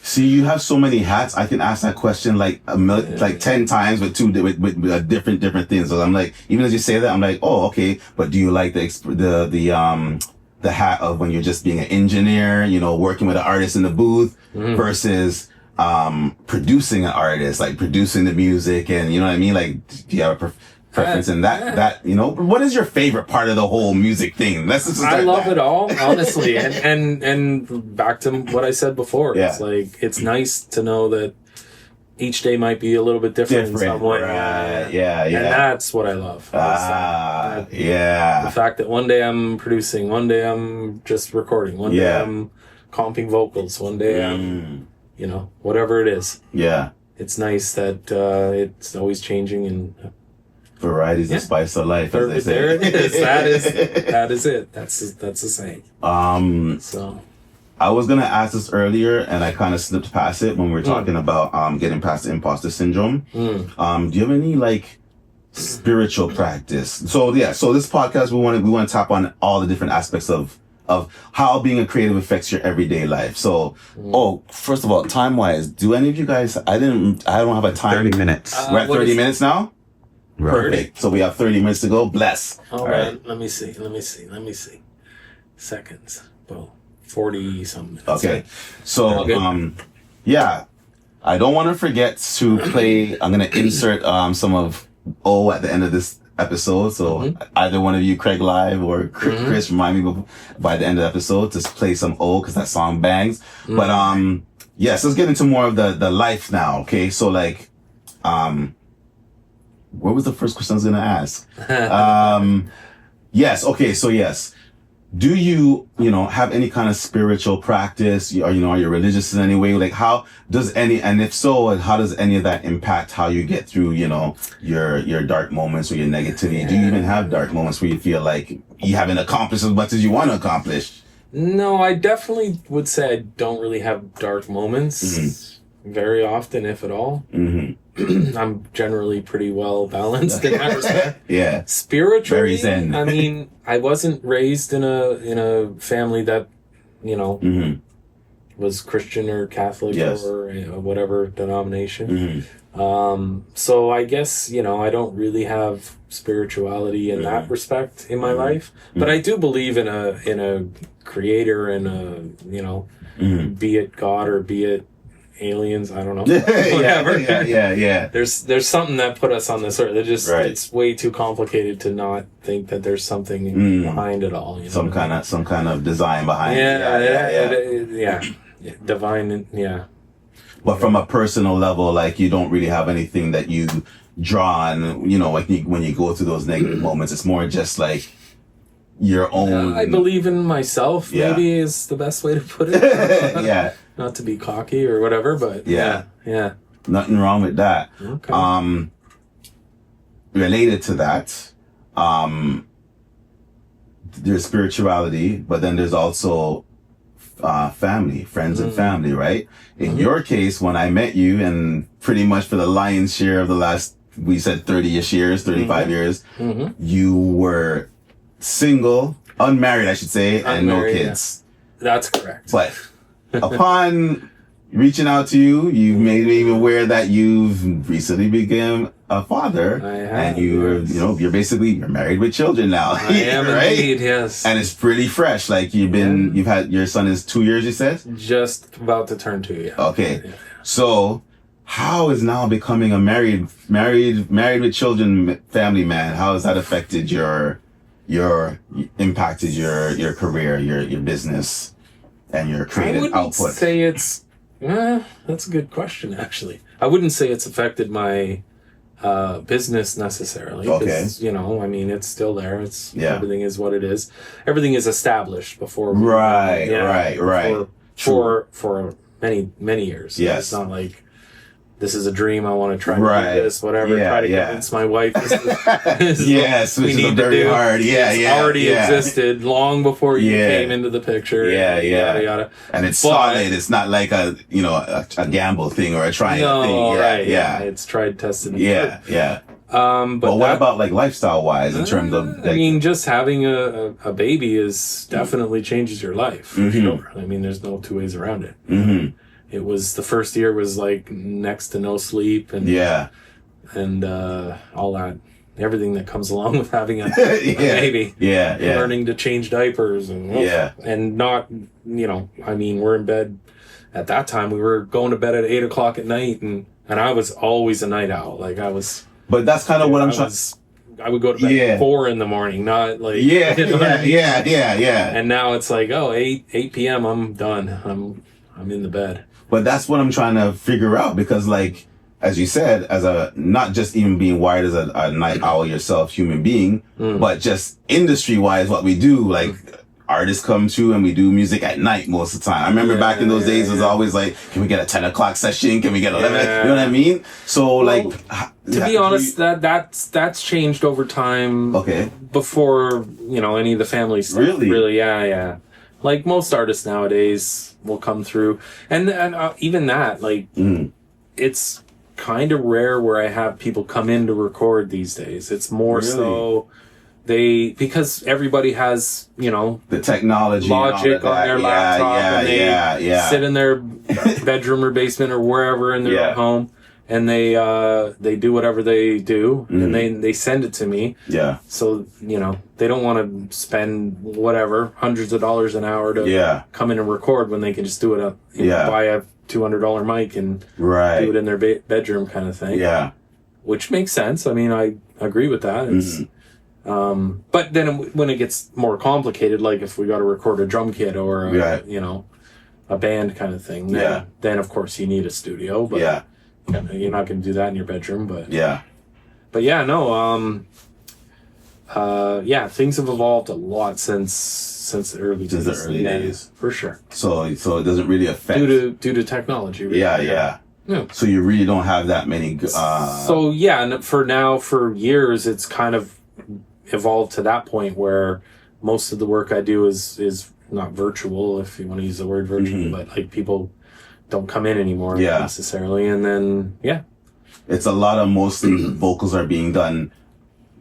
See, you have so many hats. I can ask that question like 10 times with different things. So I'm like, even as you say that, I'm like, oh, okay. But do you like the hat of when you're just being an engineer, working with an artist in the booth versus producing an artist, like producing the music, and you know what I mean? Like, do you have a preference in that what is your favorite part of the whole music thing? I love it all, honestly. and back to what I said before, it's like, it's nice to know that each day might be a little bit different in some way. Right. Yeah. And that's what I love. Yeah. The fact that one day I'm producing, one day I'm just recording, one day I'm comping vocals, one day I'm, you know, whatever it is. Yeah. It's nice that it's always changing and variety's the spice of life. As they say. There it is. That is it. That's the saying. So I was gonna ask this earlier, and I kind of slipped past it when we were talking about getting past the imposter syndrome. Do you have any like spiritual practice? So this podcast we want to tap on all the different aspects of how being a creative affects your everyday life. So, first of all, time wise, do any of you guys? I don't have a time. 30 minutes. We're at 30 minutes now. Perfect. So we have 30 minutes to go. Bless. All right. Let me see. Seconds. Well, 40 something minutes. Okay. So, I don't want to forget to play. I'm going to insert some of O at the end of this episode. So either one of you, Craig Live or Chris, remind me by the end of the episode to play some O because that song bangs. But so let's get into more of the life now. Okay. So like, what was the first question I was going to ask? Yes. Okay. So yes. Do you have any kind of spiritual practice? Are you religious in any way? Like and if so, how does any of that impact how you get through, your dark moments or your negativity? Do you even have dark moments where you feel like you haven't accomplished as much as you want to accomplish? No, I definitely would say I don't really have dark moments very often, if at all. I'm generally pretty well balanced in that respect. Yeah. Spiritually, very zen. I mean, I wasn't raised in a family that, was Christian or Catholic or whatever denomination. So I guess, I don't really have spirituality in that respect in my life, but I do believe in a creator and be it God or be it aliens, I don't know. Whatever. Yeah. There's something that put us on this earth. It's way too complicated to not think that there's something behind it all. Some kind of design behind it. Yeah. Divine. Yeah. But from a personal level, like you don't really have anything that you draw on. Like when you go through those negative moments, it's more just like your own. I believe in myself. Maybe is the best way to put it. Not to be cocky or whatever, but yeah. Nothing wrong with that. Okay. Related to that, there's spirituality, but then there's also family, friends and family, right? In your case, when I met you, and pretty much for the lion's share of the last, we said 30-ish years, 35 years, you were single, unmarried, I should say, and no kids. Yeah. That's correct. But upon reaching out to you, you've made me aware that you've recently become a father. I have, and you're married with children now. I am right? indeed, yes. And it's pretty fresh. Like you've had, your son is 2 years, you said? Just about to turn 2, yeah. Okay. Yeah. So how is now becoming a married with children family man, how has that affected impacted your career, your business, and your creative output? I wouldn't say it's... that's a good question, actually. I wouldn't say it's affected my business necessarily. Okay. It's still there. Everything is what it is. Everything is established before. Right. For many years. Yes. It's not like this is a dream. I want to try to do this, whatever. Try to convince my wife. This is which is very hard. It's already existed long before you came into the picture. Yada yada. And it's solid. It's not like a gamble thing or a triangle thing. Yeah. It's tried, tested. Yeah. But what about like lifestyle wise in terms of? Just having a baby is definitely changes your life. For sure. There's no two ways around it. It was the first year was like next to no sleep and all that, everything that comes along with having a baby. Learning to change diapers and not, we're in bed at that time. We were going to bed at 8:00 at night and I was always a night owl. But that's kind of what I'm trying. I would go to bed at 4 a.m, not like And now it's like 8 p.m. I'm done. I'm in the bed. But that's what I'm trying to figure out because as you said, as a, not just even being wired as a night owl yourself, human being, but just industry wise, what we do, like, artists come through and we do music at night most of the time. I remember back in those days, it was always like, can we get a 10 o'clock session? Can we get 11? You know what I mean? So, like, to be honest, that's changed over time. Okay. Before, any of the family stuff. Really, yeah. Like, most artists nowadays will come through. And even that, like, it's kind of rare where I have people come in to record these days. It's more so because everybody has, the technology, Logic on their laptop, and they sit in their bedroom or basement or wherever in their home, and they do whatever they do, and they send it to me. Yeah. So, they don't want to spend whatever hundreds of dollars an hour to come in and record when they can just do it buy a $200 mic and do it in their bedroom kind of thing. Yeah. Which makes sense. I mean, I agree with that. It's but then when it gets more complicated, like if we got to record a drum kit or a band kind of thing, then of course you need a studio. But you're not going to do that in your bedroom. But things have evolved a lot since the early days, for sure. So it doesn't really affect due to technology. Really. Yeah. So you really don't have that many. And for years, it's kind of evolved to that point where most of the work I do is not virtual, if you want to use the word virtual, but like people don't come in anymore necessarily, and then it's a lot of mostly vocals are being done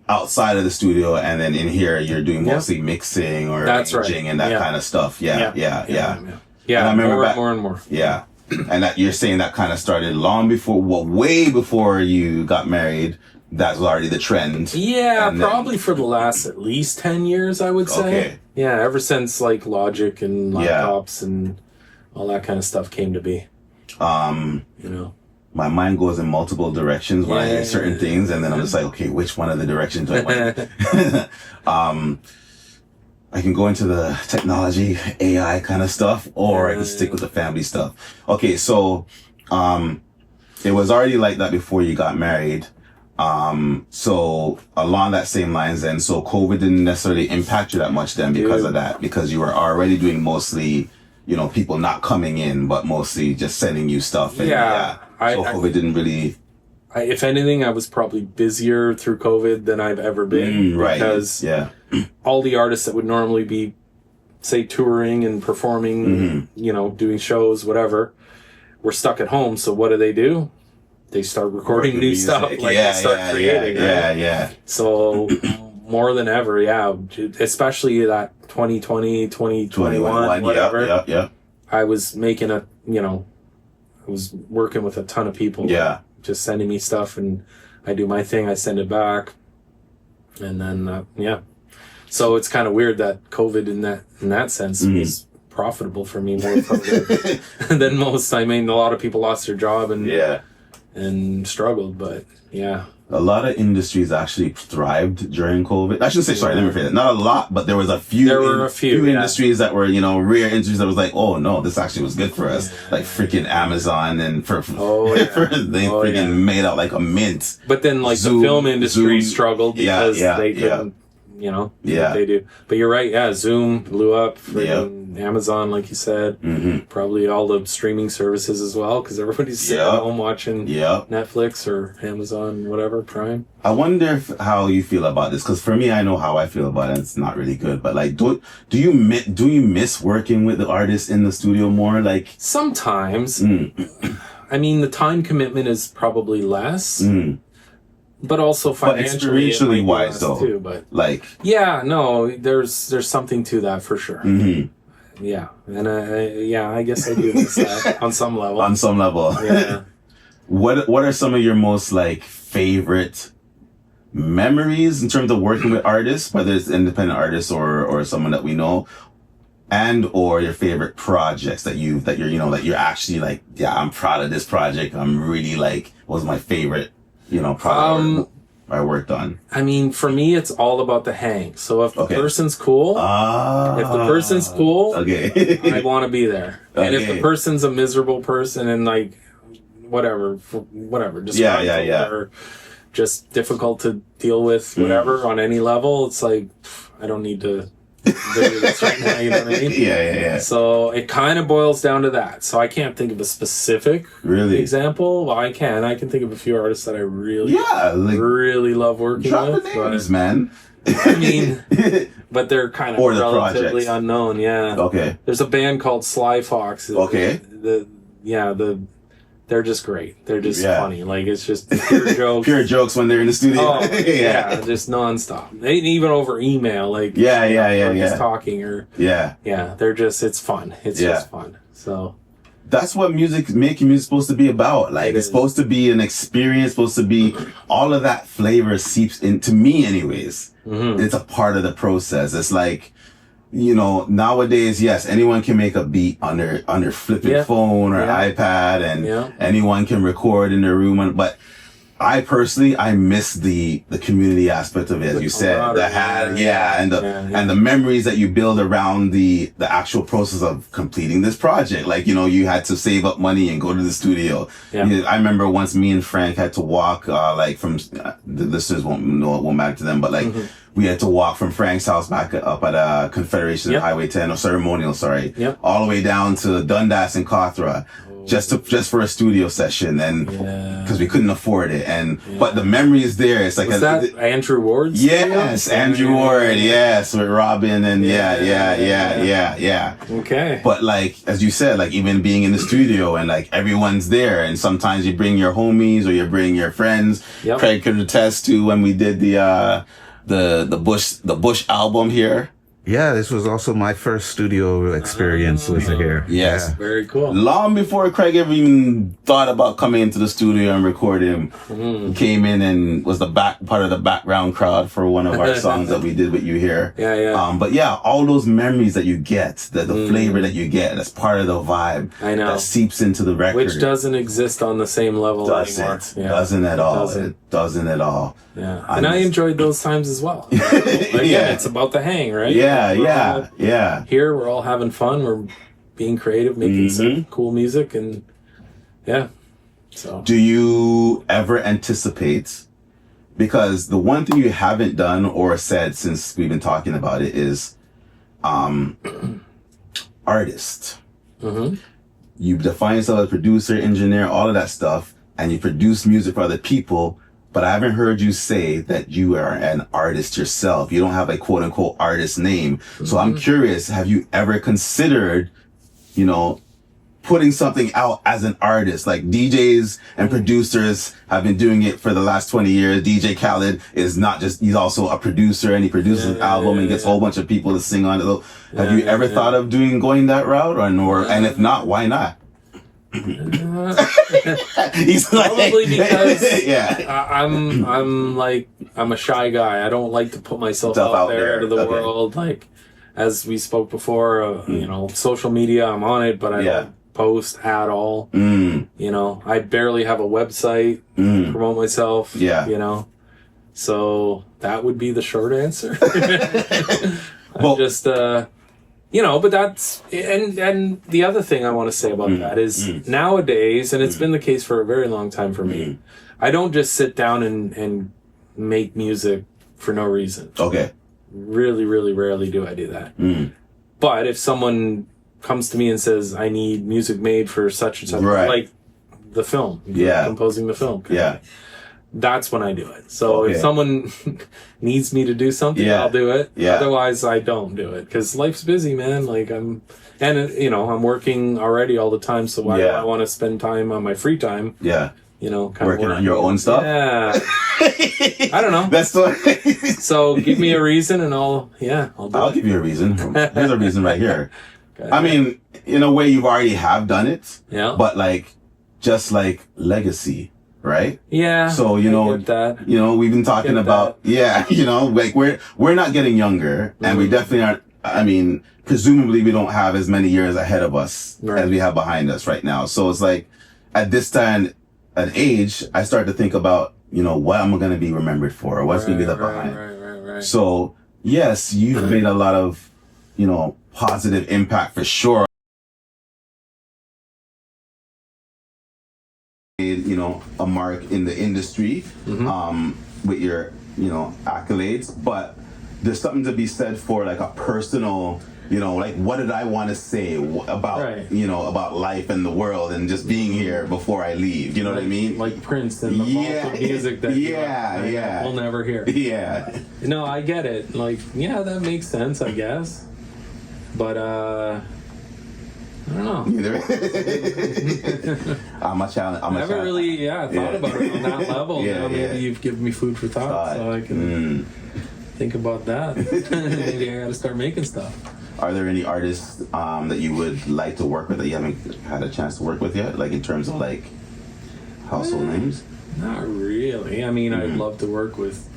outside of the studio, and then in here you're doing mostly mixing or arranging and that kind of stuff. Yeah. And I remember more and more. Yeah. And that you're saying that kind of started long before, way before you got married. That's already the trend. Yeah, and probably for the last at least 10 years, I would say. Okay. Yeah, ever since like Logic and laptops and all that kind of stuff came to be. My mind goes in multiple directions when I hear certain things, and then I'm just like, okay, which one of the directions do I want? I can go into the technology, AI kind of stuff, or I can stick with the family stuff. Okay, so it was already like that before you got married. So along that same lines then, so COVID didn't necessarily impact you that much then because of that, because you were already doing mostly, people not coming in, but mostly just sending you stuff. And, COVID didn't really... if anything, I was probably busier through COVID than I've ever been. Because all the artists that would normally be, say, touring and performing, doing shows, whatever, were stuck at home. So what do? They start recording new stuff. Like they start creating. So more than ever, especially that 2020, 2021, whatever. I was making I was working with a ton of people. Just sending me stuff, and I do my thing. I send it back, and then So it's kind of weird that COVID in that sense was profitable for me more than most. I mean, a lot of people lost their job and struggled, but a lot of industries actually thrived during COVID. I shouldn't say, sorry, let me rephrase that. Not a lot, but there was a few. There were a few industries that were, rare industries that was like, oh no, this actually was good for us. Like freaking Amazon and they made out like a mint. But then like Zoom, the film industry struggled because they couldn't, they do. But you're right, Zoom blew up. Amazon, like you said, probably all the streaming services as well, because everybody's sitting at home watching Netflix or Amazon, whatever, Prime. I wonder how you feel about this, because for me, I know how I feel about it. It's not really good, but like, do you miss working with the artists in the studio more? Like sometimes. I mean, the time commitment is probably less. But also financially, but experientially wise though, too, but like there's something to that for sure. Yeah, and I guess I do miss that on some level. On some level, yeah. What are some of your most like favorite memories in terms of working with artists, whether it's independent artists or someone that we know, and or your favorite projects that you're actually like, I'm proud of this project. I'm really like, was my favorite. Product I worked on. I mean, for me, it's all about the hang. So if the person's cool, I want to be there. And if the person's a miserable person and like whatever, disgruntled or just difficult to deal with, whatever, on any level, it's like, I don't need to do this right now, you know what I mean? Yeah. So it kind of boils down to that. So I can't think of a specific example. Well, I can think of a few artists that I really love working with. Names, man. I mean, but they're kind of relatively unknown. Yeah. Okay. There's a band called Sly Fox. Okay. They're just great. They're just funny. Like, it's just pure jokes. Pure jokes when they're in the studio. Oh, just nonstop. They even over email. Like, just talking or they're just, it's fun. It's just fun. So. That's what making music is supposed to be about. Like, it's supposed to be an experience, supposed to be, all of that flavor seeps into me anyways. Mm-hmm. It's a part of the process. It's like, you know, nowadays, yes, anyone can make a beat on their flipping phone or iPad, and anyone can record in their room. But I personally, I miss the community aspect of it, as you said, and the memories that you build around the actual process of completing this project. Like, you know, you had to save up money and go to the studio. Yeah. I remember once me and Frank had to walk, from the listeners won't know, it won't matter to them, but like we had to walk from Frank's house back up at Confederation Highway 10 or Ceremonial, all the way down to Dundas and Cawthra. Just for a studio session, and because we couldn't afford it, but the memory is there. It's like, was that Andrew Ward's? Yes, Andrew Ward. Yes, with Robin and Okay. But like, as you said, like, even being in the studio and like everyone's there, and sometimes you bring your homies or you bring your friends. Yep. Craig could attest to when we did the Bush album here. Yeah, this was also my first studio experience was here. Yes. Yeah. Very cool. Long before Craig ever even thought about coming into the studio and recording, he came in and was part of the background crowd for one of our songs that we did with you here. But all those memories that you get, the flavor that you get, that's part of the vibe. I know. That seeps into the record. Which doesn't exist on the same level anymore. Doesn't at all. It doesn't at all. Yeah. And I enjoyed those times as well. Again, it's about the hang, right? Yeah. Here, we're all having fun. We're being creative, making some cool music, and so. Do you ever anticipate? Because the one thing you haven't done or said since we've been talking about it is, artist. Mm-hmm. You define yourself as producer, engineer, all of that stuff, and you produce music for other people. But I haven't heard you say that you are an artist yourself. You don't have a quote unquote artist name. So I'm curious, have you ever considered, you know, putting something out as an artist? Like, DJs and producers have been doing it for the last 20 years. DJ Khaled is not just, he's also a producer, and he produces an album and gets a whole bunch of people to sing on it. So have you ever thought of going that route, and if not, why not? He's probably because I'm a shy guy. I don't like to put myself out there to the world. Like, as we spoke before, you know, social media, I'm on it, but I don't post at all. You know, I barely have a website to promote myself. You know, so that would be the short answer. Well, just you know, but that's, and the other thing I want to say about that is nowadays, and it's been the case for a very long time for me, I don't just sit down and make music for no reason. Okay. Really, really rarely do I do that. But if someone comes to me and says, I need music made for such and such, like the film, composing the film. That's when I do it. So if someone needs me to do something, I'll do it. Otherwise, I don't do it because life's busy, man. Like, I'm working already all the time. So why do I want to spend time on my free time? You know, kind working on your own stuff. I don't know. That's what. So give me a reason, and I'll give you a reason. Here's a reason right here. I mean, in a way, you've already have done it. Yeah. But like, just like legacy. Right? Yeah. So, you know, we've been talking about, you know, like we're not getting younger, and we definitely aren't. I mean, presumably we don't have as many years ahead of us as we have behind us right now. So it's like, at this time, at age, I start to think about, you know, what am I going to be remembered for, or what's going to be left behind. Right. So yes, you've made a lot of, you know, positive impact for sure. you know, a mark in the industry with your, you know, accolades, but there's something to be said for like a personal, you know, like what did I want to say about, you know, about life and the world and just being here before I leave, you know what I mean? Like Prince and the vault of music that we'll never hear. Yeah. No, I get it. Like, yeah, that makes sense, I guess. But, I don't know. I'm a challenge. I haven't really, thought about it on that level. Now maybe you've given me food for thought, so I can think about that. Maybe I got to start making stuff. Are there any artists that you would like to work with that you haven't had a chance to work with yet? Like in terms of like household names? Not really. I mean, I'd love to work with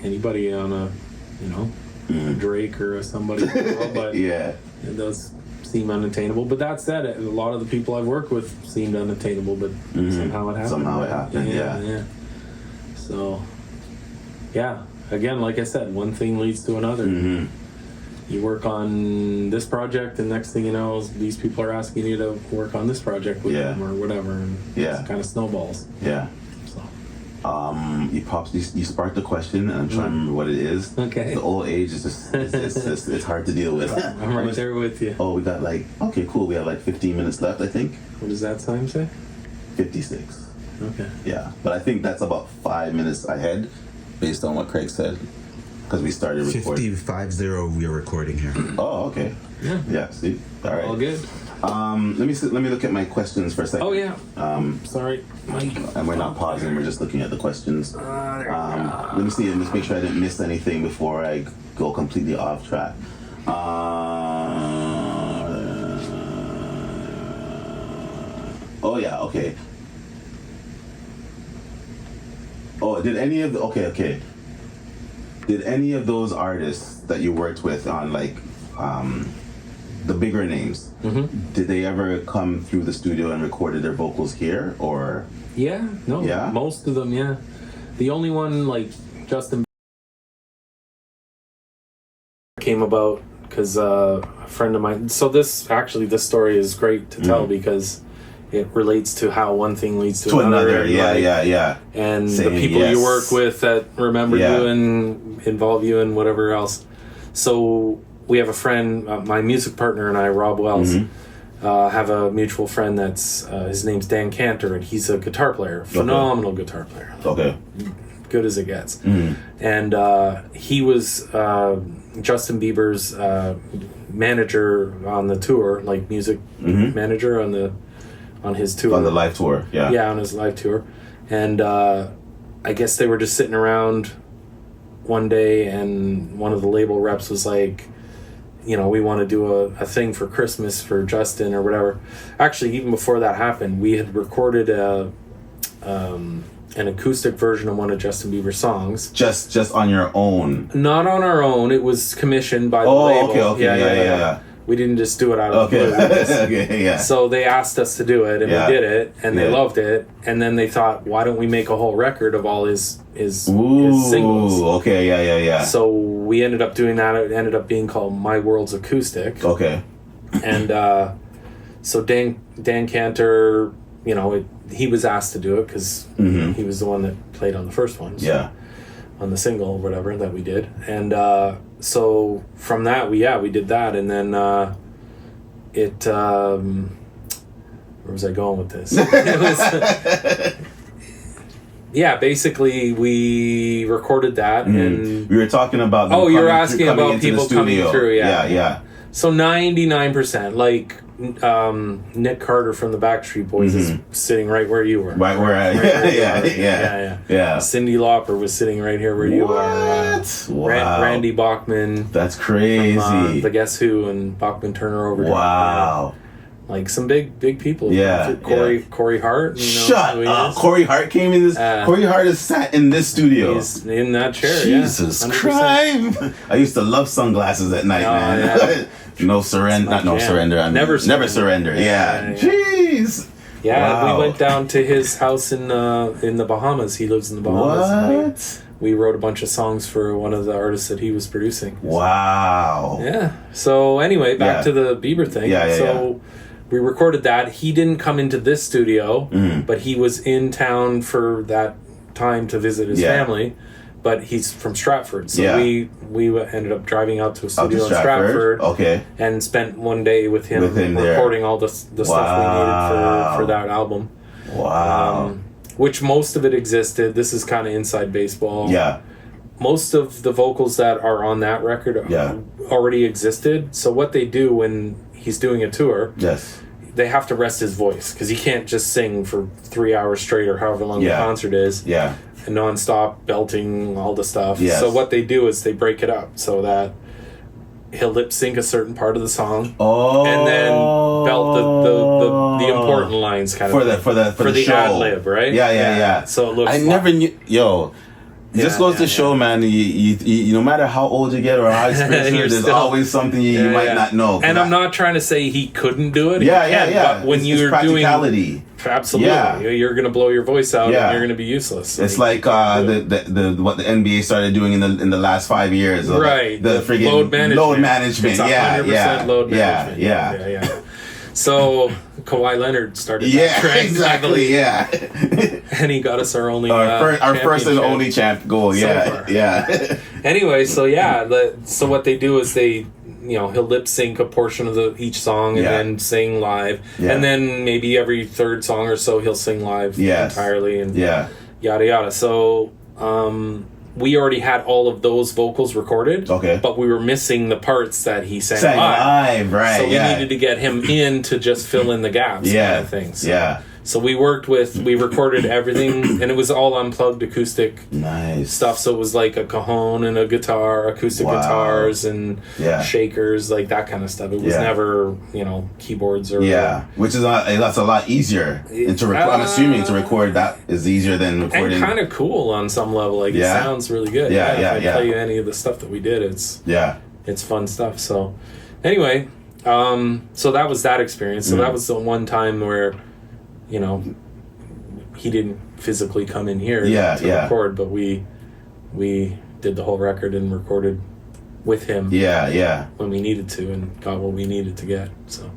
anybody on a, you know, a Drake or a somebody, but it does seem unattainable. But that said, a lot of the people I've worked with seemed unattainable, but somehow it happened. Somehow it happened, yeah. So, yeah. Again, like I said, one thing leads to another. You work on this project, and next thing you know, these people are asking you to work on this project with them or whatever, and it kind of snowballs. Yeah. So. You sparked the question, and I'm trying to remember what it is. Okay. The old age is just it's hard to deal with. I'm right there with you. Oh, we got like, okay, cool. We have like 15 minutes left, I think. What does that time say? 56. Okay. Yeah, but I think that's about 5 minutes ahead, based on what Craig said, because we started recording. 50 we are recording here. Oh, okay. Yeah. See, all right. All good. Let me look at my questions for a second. Oh yeah. Sorry. And we're not pausing. We're just looking at the questions. Let me see and just make sure I didn't miss anything before I go completely off track. Oh yeah. Okay. Oh, did any of the Did any of those artists that you worked with on like the bigger names, did they ever come through the studio and recorded their vocals here, or? Most of them, yeah. The only one, like Justin, came about because a friend of mine. So this story is great to tell because it relates to how one thing leads to another. Yeah. And the people you work with that remember you and involve you in whatever else. So we have a friend, my music partner and I, Rob Wells, have a mutual friend that's, his name's Dan Cantor, and he's a guitar player, phenomenal guitar player. Okay. Good as it gets. And he was Justin Bieber's manager on the tour, like music manager on his tour. On the live tour, Yeah, on his live tour. And I guess they were just sitting around one day, and one of the label reps was like, you know, we want to do a thing for Christmas for Justin or whatever. Actually, even before that happened, we had recorded an acoustic version of one of Justin Bieber's songs. Just on your own? Not on our own. It was commissioned by the label. Okay. Yeah. We didn't just do it out of the blue. Okay, yeah. So they asked us to do it, and we did it, and they loved it. And then they thought, why don't we make a whole record of all his singles? Okay, yeah. So we ended up doing that. It ended up being called My World's Acoustic. Okay. And so Dan Cantor, you know, he was asked to do it because he was the one that played on the first one. So, on the single or whatever that we did. And so from that, we did that. And then where was I going with this? It was, basically we recorded that. And we were talking about you're asking about people coming through. Yeah. So 99%, like Nick Carter from the Backstreet Boys is sitting right where you were. Right where I yeah. Cindy Lauper was sitting right here where you are. Wow. Randy Bachman. That's crazy. From, the Guess Who and Bachman Turner over there. Wow. Like some big people. Yeah. Corey Hart. You know, Shut up. Corey Hart came in this. Corey Hart has sat in this studio. He's in that chair. Jesus Christ. I used to love sunglasses at night, man. Yeah. No surrender. Not no surrender. Never surrender. Yeah. Jeez. Yeah, wow. We went down to his house in the Bahamas. He lives in the Bahamas. What? We wrote a bunch of songs for one of the artists that he was producing. Wow. Yeah. So anyway, back to the Bieber thing. So we recorded that. He didn't come into this studio, but he was in town for that time to visit his family. But he's from Stratford, so we ended up driving out to a studio in Stratford, and spent one day with him recording all the stuff we needed for that album. Wow. Which most of it existed. This is kind of inside baseball. Yeah. Most of the vocals that are on that record already existed. So what they do when he's doing a tour, they have to rest his voice because he can't just sing for 3 hours straight or however long the concert is. Yeah. And non-stop belting all the stuff. Yes. So what they do is they break it up so that he'll lip sync a certain part of the song, and then belt the important lines kind of for the show. ad lib, right? Yeah. So it looks. I never knew. This goes to show, man. You no matter how old you get or how experienced, there's always something you might not know. And I'm not trying to say he couldn't do it. Yeah. But when you're doing absolutely, you're going to blow your voice out, and you're going to be useless. It's like what the NBA started doing in the last 5 years, right? The friggin' load management. It's 100% load management. Yeah. So Kawhi Leonard started that trend. Exactly. And he got us our only our first and only champ goal. Anyway, so what they do is they, he'll lip sync a portion of each song and then sing live, and then maybe every third song or so he'll sing live entirely, and yada yada. So we already had all of those vocals recorded, but we were missing the parts that he sang live, right? So we needed to get him in to just fill in the gaps, kind of things. So we recorded everything, and it was all unplugged acoustic stuff. So it was like a cajon and a guitar, acoustic guitars and shakers, like that kind of stuff. It was never, keyboards or which is that's a lot easier. And to record, I'm assuming to record that is easier than recording. And kind of cool on some level. Like it sounds really good. If I play you any of the stuff that we did, it's fun stuff. So anyway, so that was that experience. So that was the one time where, he didn't physically come in here to record, but we did the whole record and recorded with him when we needed to and got what we needed to get. So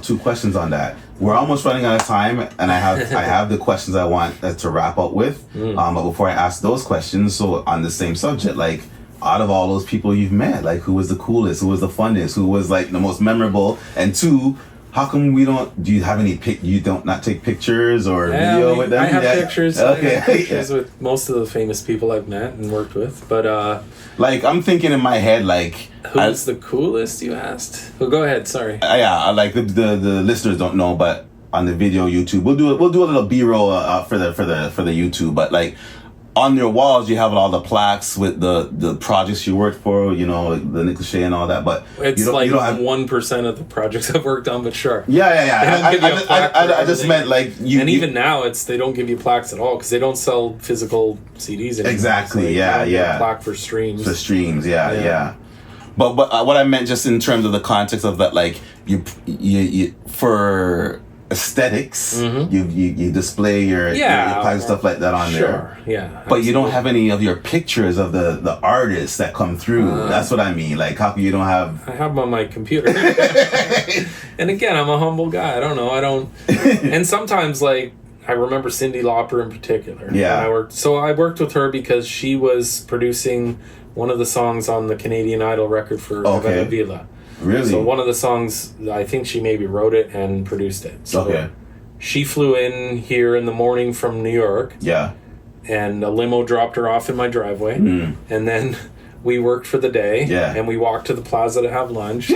2 questions on that. We're almost running out of time, and I have the questions I want to wrap up with. But before I ask those questions, so on the same subject, like, out of all those people you've met, like, who was the coolest, who was the funnest, who was like the most memorable, and 2, how come do you have any you don't not take pictures or video with them? I have pictures. Okay. I have pictures with most of the famous people I've met and worked with. But like, I'm thinking in my head, like, who's the coolest, you asked? Well, go ahead, sorry. Like the listeners don't know, but on the video YouTube, we'll do a little B-roll for the YouTube, but like, on your walls, you have all the plaques with the projects you worked for, the Nick Lachey and all that. But it's you don't have 1% of the projects I've worked on, but sure. I just meant like you. And even now, they don't give you plaques at all because they don't sell physical CDs anymore. Exactly. Plaque for streams. For streams, But what I meant just in terms of the context of that, like you for aesthetics, you display your plaques and stuff like that on there. But you don't have any of your pictures of the artists that come through. That's what I mean. Like, how come you don't have? I have them on my computer. And again, I'm a humble guy. I don't know. And sometimes, like, I remember Cyndi Lauper in particular. I worked with her because she was producing one of the songs on the Canadian Idol record for Havana Villa. Really? So one of the songs, I think she maybe wrote it and produced it. So she flew in here in the morning from New York. And a limo dropped her off in my driveway. And then we worked for the day. And we walked to the plaza to have lunch.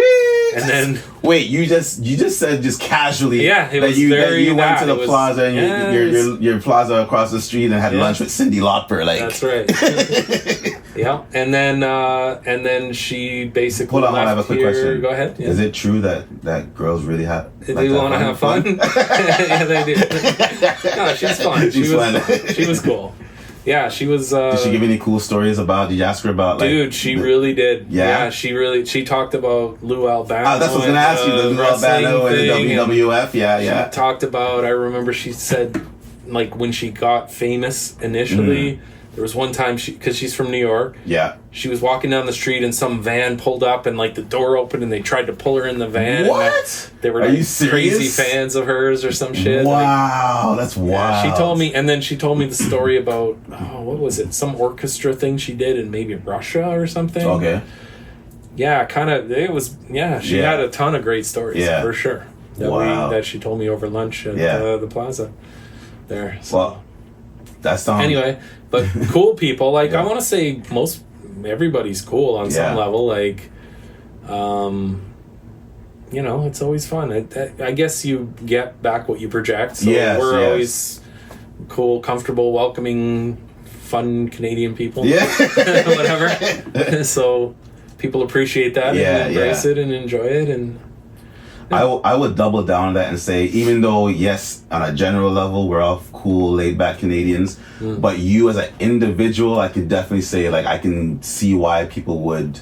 And then wait, you just said just casually it was that you went to the plaza and your plaza across the street and had lunch with Cyndi Lauper. Like, that's right. And then she basically hold on, I have a quick question. Go ahead. Is it true that girls really have they want to have fun? Yeah, they do. No, she's fun. She was cool. Yeah, she was. Did she give any cool stories about? Did you ask her about? Dude, she really did. Yeah, she talked about Lou Albano. That's what I was gonna ask you. The Lou Albano and the WWF. Yeah. She talked about. I remember she said, like, when she got famous initially, There was one time because she's from New York. Yeah. She was walking down the street and some van pulled up and like the door opened and they tried to pull her in the van. What? They were Are like you serious? crazy fans of hers or some shit. Wow, like, that's wild. yeah, she told me, and then she told me the story about what was it? Some orchestra thing she did in maybe Russia or something. Okay. Yeah, kind of. It was. Yeah, she had a ton of great stories for sure. That she told me over lunch at the plaza there. So. Well, that's anyway. But cool people, like I want to say everybody's cool on some level. Like, you know, it's always fun. I guess you get back what you project. So we're always cool, comfortable, welcoming, fun Canadian people. Yeah, whatever. So people appreciate that and embrace it and enjoy it and. I would double down on that and say, even though, yes, on a general level, we're all cool, laid-back Canadians, but you as an individual, I can definitely say, like, I can see why people would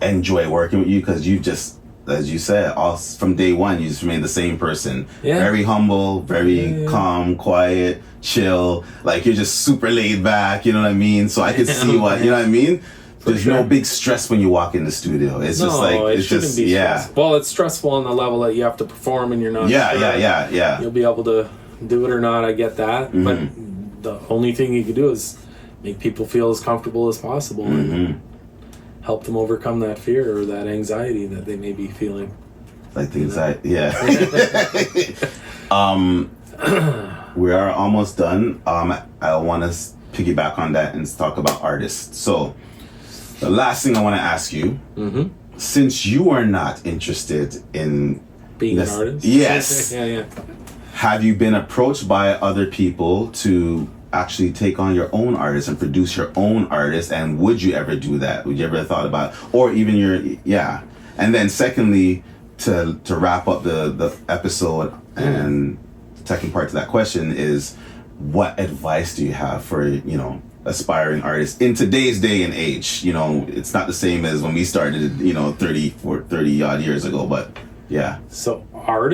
enjoy working with you, because you've just, as you said, all from day one, you just remain the same person. Yeah. Very humble, very calm, quiet, chill. Like, you're just super laid-back, you know what I mean? So I can see why, you know what I mean? There's no big stress when you walk in the studio. It's just like, it's just, Well, it's stressful on the level that you have to perform and you're not sure you'll be able to do it or not. I get that. But the only thing you can do is make people feel as comfortable as possible and help them overcome that fear or that anxiety that they may be feeling. Like the anxiety, we are almost done. I want to piggyback on that and talk about artists. So, the last thing I want to ask you, since you are not interested in being an artist, yes, have you been approached by other people to actually take on your own artists and produce your own artists? And would you ever do that? Would you ever thought about, or even And then secondly, to wrap up the episode and the second part to that question is, what advice do you have for aspiring artists in today's day and age? You know, it's not the same as when we started, 30 odd years ago, but yeah. So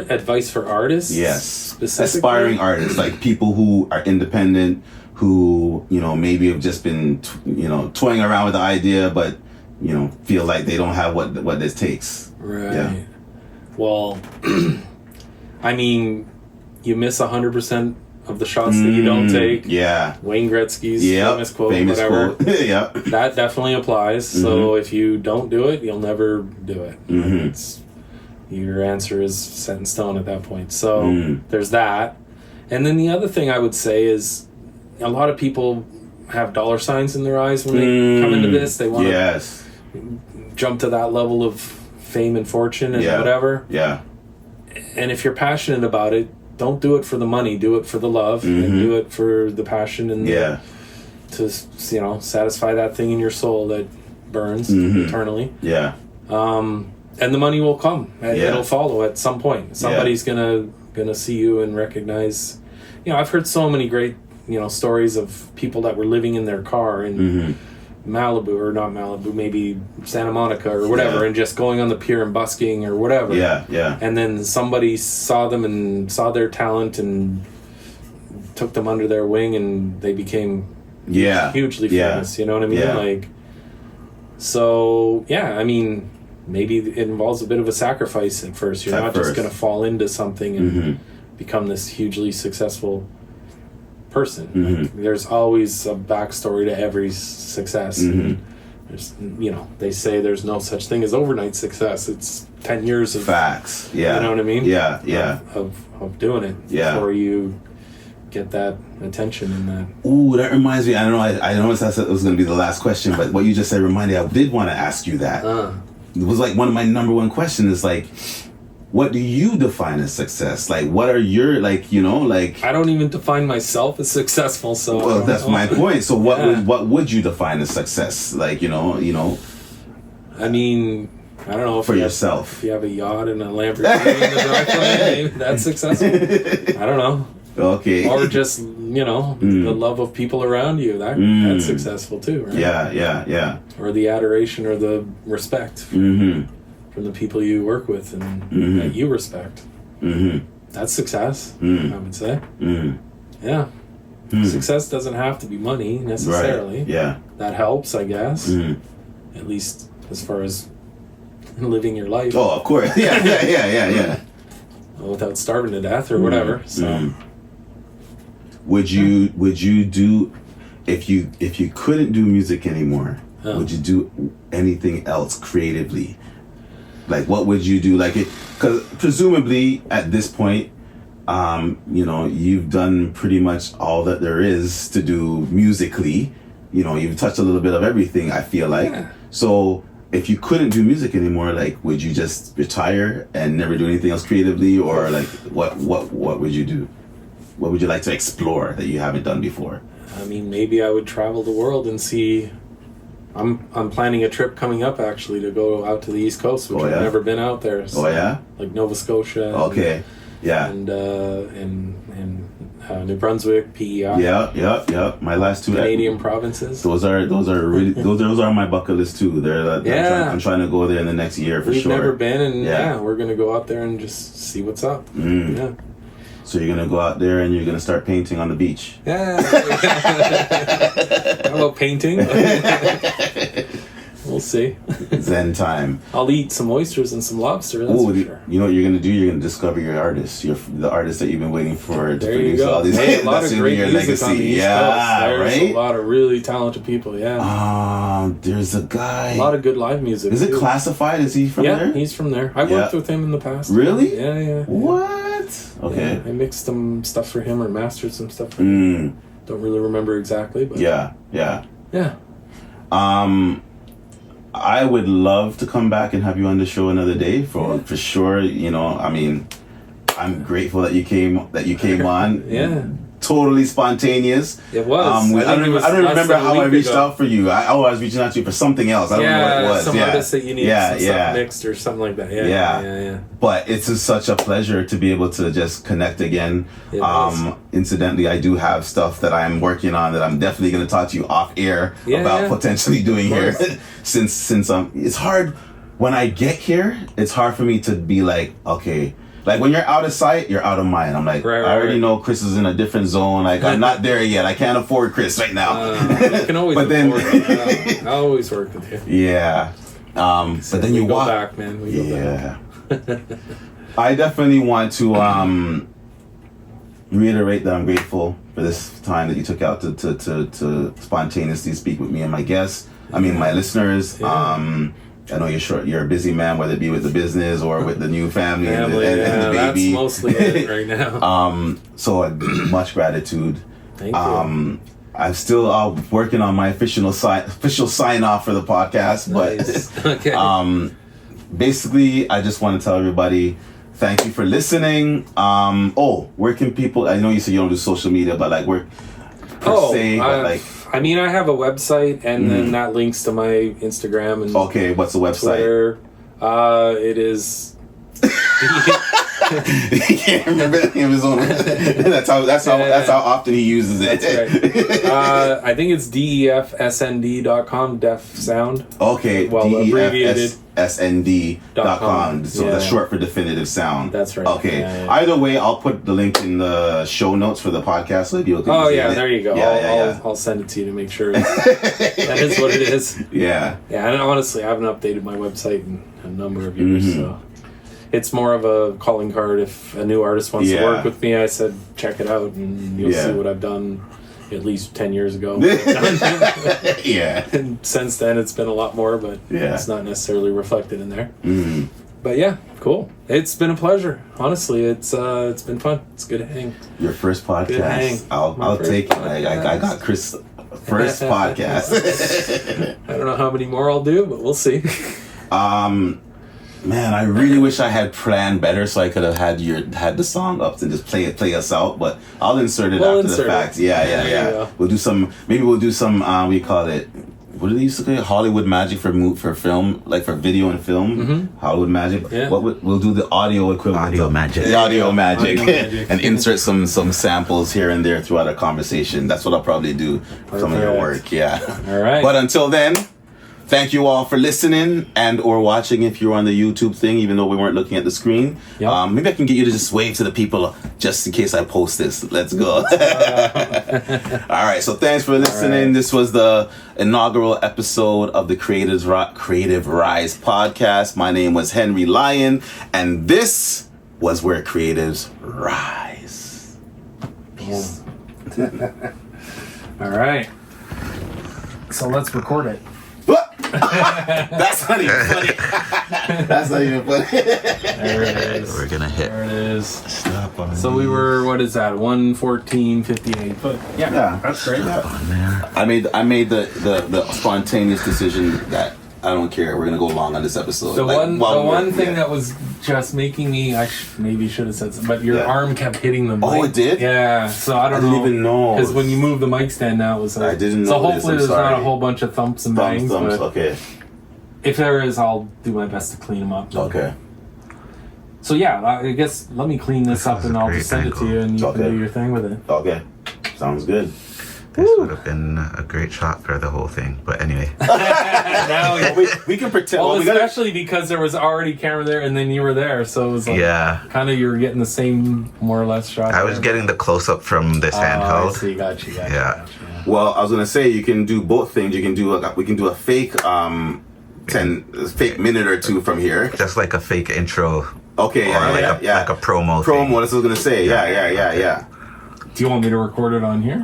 advice for artists? Yes. Aspiring artists, like people who are independent, who, maybe have just been, toying around with the idea, but, feel like they don't have what this takes. Right. Yeah. Well, I mean, you miss 100% of the shots that you don't take. Yeah. Wayne Gretzky's famous quote, whatever. Yeah. That definitely applies. So if you don't do it, you'll never do it. Your answer is set in stone at that point. So there's that. And then the other thing I would say is a lot of people have dollar signs in their eyes when they come into this. They want to jump to that level of fame and fortune and whatever. Yeah. And if you're passionate about it, don't do it for the money. Do it for the love, and do it for the passion and to satisfy that thing in your soul that burns eternally. Yeah. And the money will come. It'll follow at some point. Somebody's gonna see you and recognize. I've heard so many great stories of people that were living in their car in Malibu, or not Malibu, maybe Santa Monica or whatever, and just going on the pier and busking or whatever. Yeah. And then somebody saw them and saw their talent and took them under their wing, and they became hugely famous. You know what I mean? Like, so I mean, maybe it involves a bit of a sacrifice at first. You're not just going to fall into something and become this hugely successful person. Like, there's always a backstory to every success. There's, they say there's no such thing as overnight success. It's 10 years of facts. Yeah. You know what I mean? Yeah. Of doing it before you get that attention and that. Ooh, that reminds me. I don't know. I know that was going to be the last question, but what you just said reminded me. I did want to ask you that. It was like one of my number one questions is like, what do you define as success? Like, what are your, like, I don't even define myself as successful, so... Well, that's my point. So what would you define as success? Like, I mean, I don't know. For yourself. If you have a yacht and a Lamborghini in the driveway, maybe that's successful. I don't know. Okay. Or just, the love of people around you. That's successful too, right? Yeah. Or the adoration or the respect. From the people you work with and that you respect. That's success, I would say. Yeah. Success doesn't have to be money necessarily. Right. Yeah. That helps, I guess. At least as far as living your life. Oh, of course. Yeah. Without starving to death or whatever. So. Would you do, if you couldn't do music anymore, would you do anything else creatively? Like, what would you do? Like, because presumably at this point, you've done pretty much all that there is to do musically. You've touched a little bit of everything, I feel like. Yeah. So if you couldn't do music anymore, like, would you just retire and never do anything else creatively? Or like, what would you do? What would you like to explore that you haven't done before? I mean, maybe I would travel the world and see. I'm planning a trip coming up actually to go out to the East Coast, which I've never been out there. So, like Nova Scotia. Okay. And New Brunswick, PEI. Yeah. My last two Canadian provinces. Those are really those are on my bucket list too. I'm trying to go there in the next year for sure. We've never been, and we're gonna go out there and just see what's up. Yeah. So you're gonna go out there and you're gonna start painting on the beach. Yeah. How about painting? We'll see. Zen time. I'll eat some oysters and some lobster. That's for sure. You know what you're gonna do? You're gonna discover your artist. The artist that you've been waiting for to produce all these. Hey, a lot of great music on the East Coast. There's a lot of really talented people. Yeah. There's a guy. A lot of good live music. Is it Classified? Is he from there? Yeah, he's from there. I worked with him in the past. Really? Yeah. What? Okay. Yeah, I mixed some stuff for him or mastered some stuff for him. Don't really remember exactly, but yeah. I would love to come back and have you on the show another day for sure. I mean, I'm grateful that you came on. Yeah. Totally spontaneous. It was. I don't remember how I reached out for you. I was reaching out to you for something else. I don't know what it was. Some artist that you need some stuff mixed or something like that. Yeah. But it's just such a pleasure to be able to just connect again. Incidentally, I do have stuff that I'm working on that I'm definitely going to talk to you off air about potentially doing here. since it's hard when I get here. It's hard for me to be like, okay. Like, when you're out of sight, you're out of mind. I'm like, I already know Chris is in a different zone. Like, I'm not there yet. I can't afford Chris right now. You can always afford him. I always work with you. Yeah. But then you walk. Go back, man. We go back. I definitely want to reiterate that I'm grateful for this time that you took out to spontaneously speak with me and my guests. I mean, my listeners. Yeah. I know you're a busy man, whether it be with the business or with the new family and the baby. That's mostly it right now. So much gratitude. Thank you. I'm still working on my official sign off for the podcast, nice. Okay. But basically, I just want to tell everybody thank you for listening. Where can people? I know you said you don't do social media, but like where per se, but like. I mean, I have a website, and then that links to my Instagram and what's the website? Twitter. It is. He can't remember the name of his own. That's how often he uses it. That's right. I think it's defsnd.com. Deaf sound. Okay. Well, abbreviated. SND.com. So that's short for definitive sound. That's right. Okay. Yeah. Either way, I'll put the link in the show notes for the podcast so you can there you go. I'll send it to you to make sure that is what it is. Yeah. Yeah, and honestly, I haven't updated my website in a number of years, so it's more of a calling card. If a new artist wants to work with me, I said check it out and you'll see what I've done at least 10 years ago. Yeah. And since then, it's been a lot more, but it's not necessarily reflected in there. But yeah, cool. It's been a pleasure. Honestly, it's been fun. It's good to hang. Your first podcast. I'll take it. I got Chris' first podcast. I don't know how many more I'll do, but we'll see. Man, I really wish I had planned better so I could have had the song up and just play us out, but I'll insert it after the fact. Yeah. We'll do some we call it, what do they used to call it? Hollywood magic for film, like for video and film. Hollywood magic. Yeah. We'll do the audio equivalent. Audio magic. The audio magic. And insert some samples here and there throughout our conversation. That's what I'll probably do for some of your work. Yeah. All right. But until then, thank you all for listening and or watching if you're on the YouTube thing, even though we weren't looking at the screen. Yep. Maybe I can get you to just wave to the people just in case I post this. Let's go. All right, so thanks for listening. Right. This was the inaugural episode of the Creative Rise podcast. My name was Henry Lyon, and this was Where Creatives Rise. Peace. All right. So let's record it. What? That's not even funny. That's not even funny. There it is. We're gonna hit. There it is. Stop on. So we were, what is that? 1:14:58. But yeah, that's great. On there. I made the spontaneous decision that I don't care. We're gonna go long on this episode. The one thing that was just making me, maybe should have said something, but your arm kept hitting the mic. Oh, it did? Yeah. So I didn't even know. Because when you move the mic stand now, it was like, I didn't know. So hopefully there's not a whole bunch of thumps and bangs. Thumbs. But okay. if there is, I'll do my best to clean them up. Okay. So yeah, I guess let me clean this up and I'll just send it to you and you can do your thing with it. Okay. Sounds good. This would have been a great shot for the whole thing, but anyway. Now we can pretend. Well, especially because there was already camera there and then you were there, so it was like kind of you're getting the same more or less shot. I was getting the close up from this handheld. I see, got you. Well, I was gonna say you can do both things. You can do we can do a fake fake minute or two from here, just like a fake intro. Okay, like a promo. Promo. That's what I was gonna say. Yeah. Do you want me to record it on here?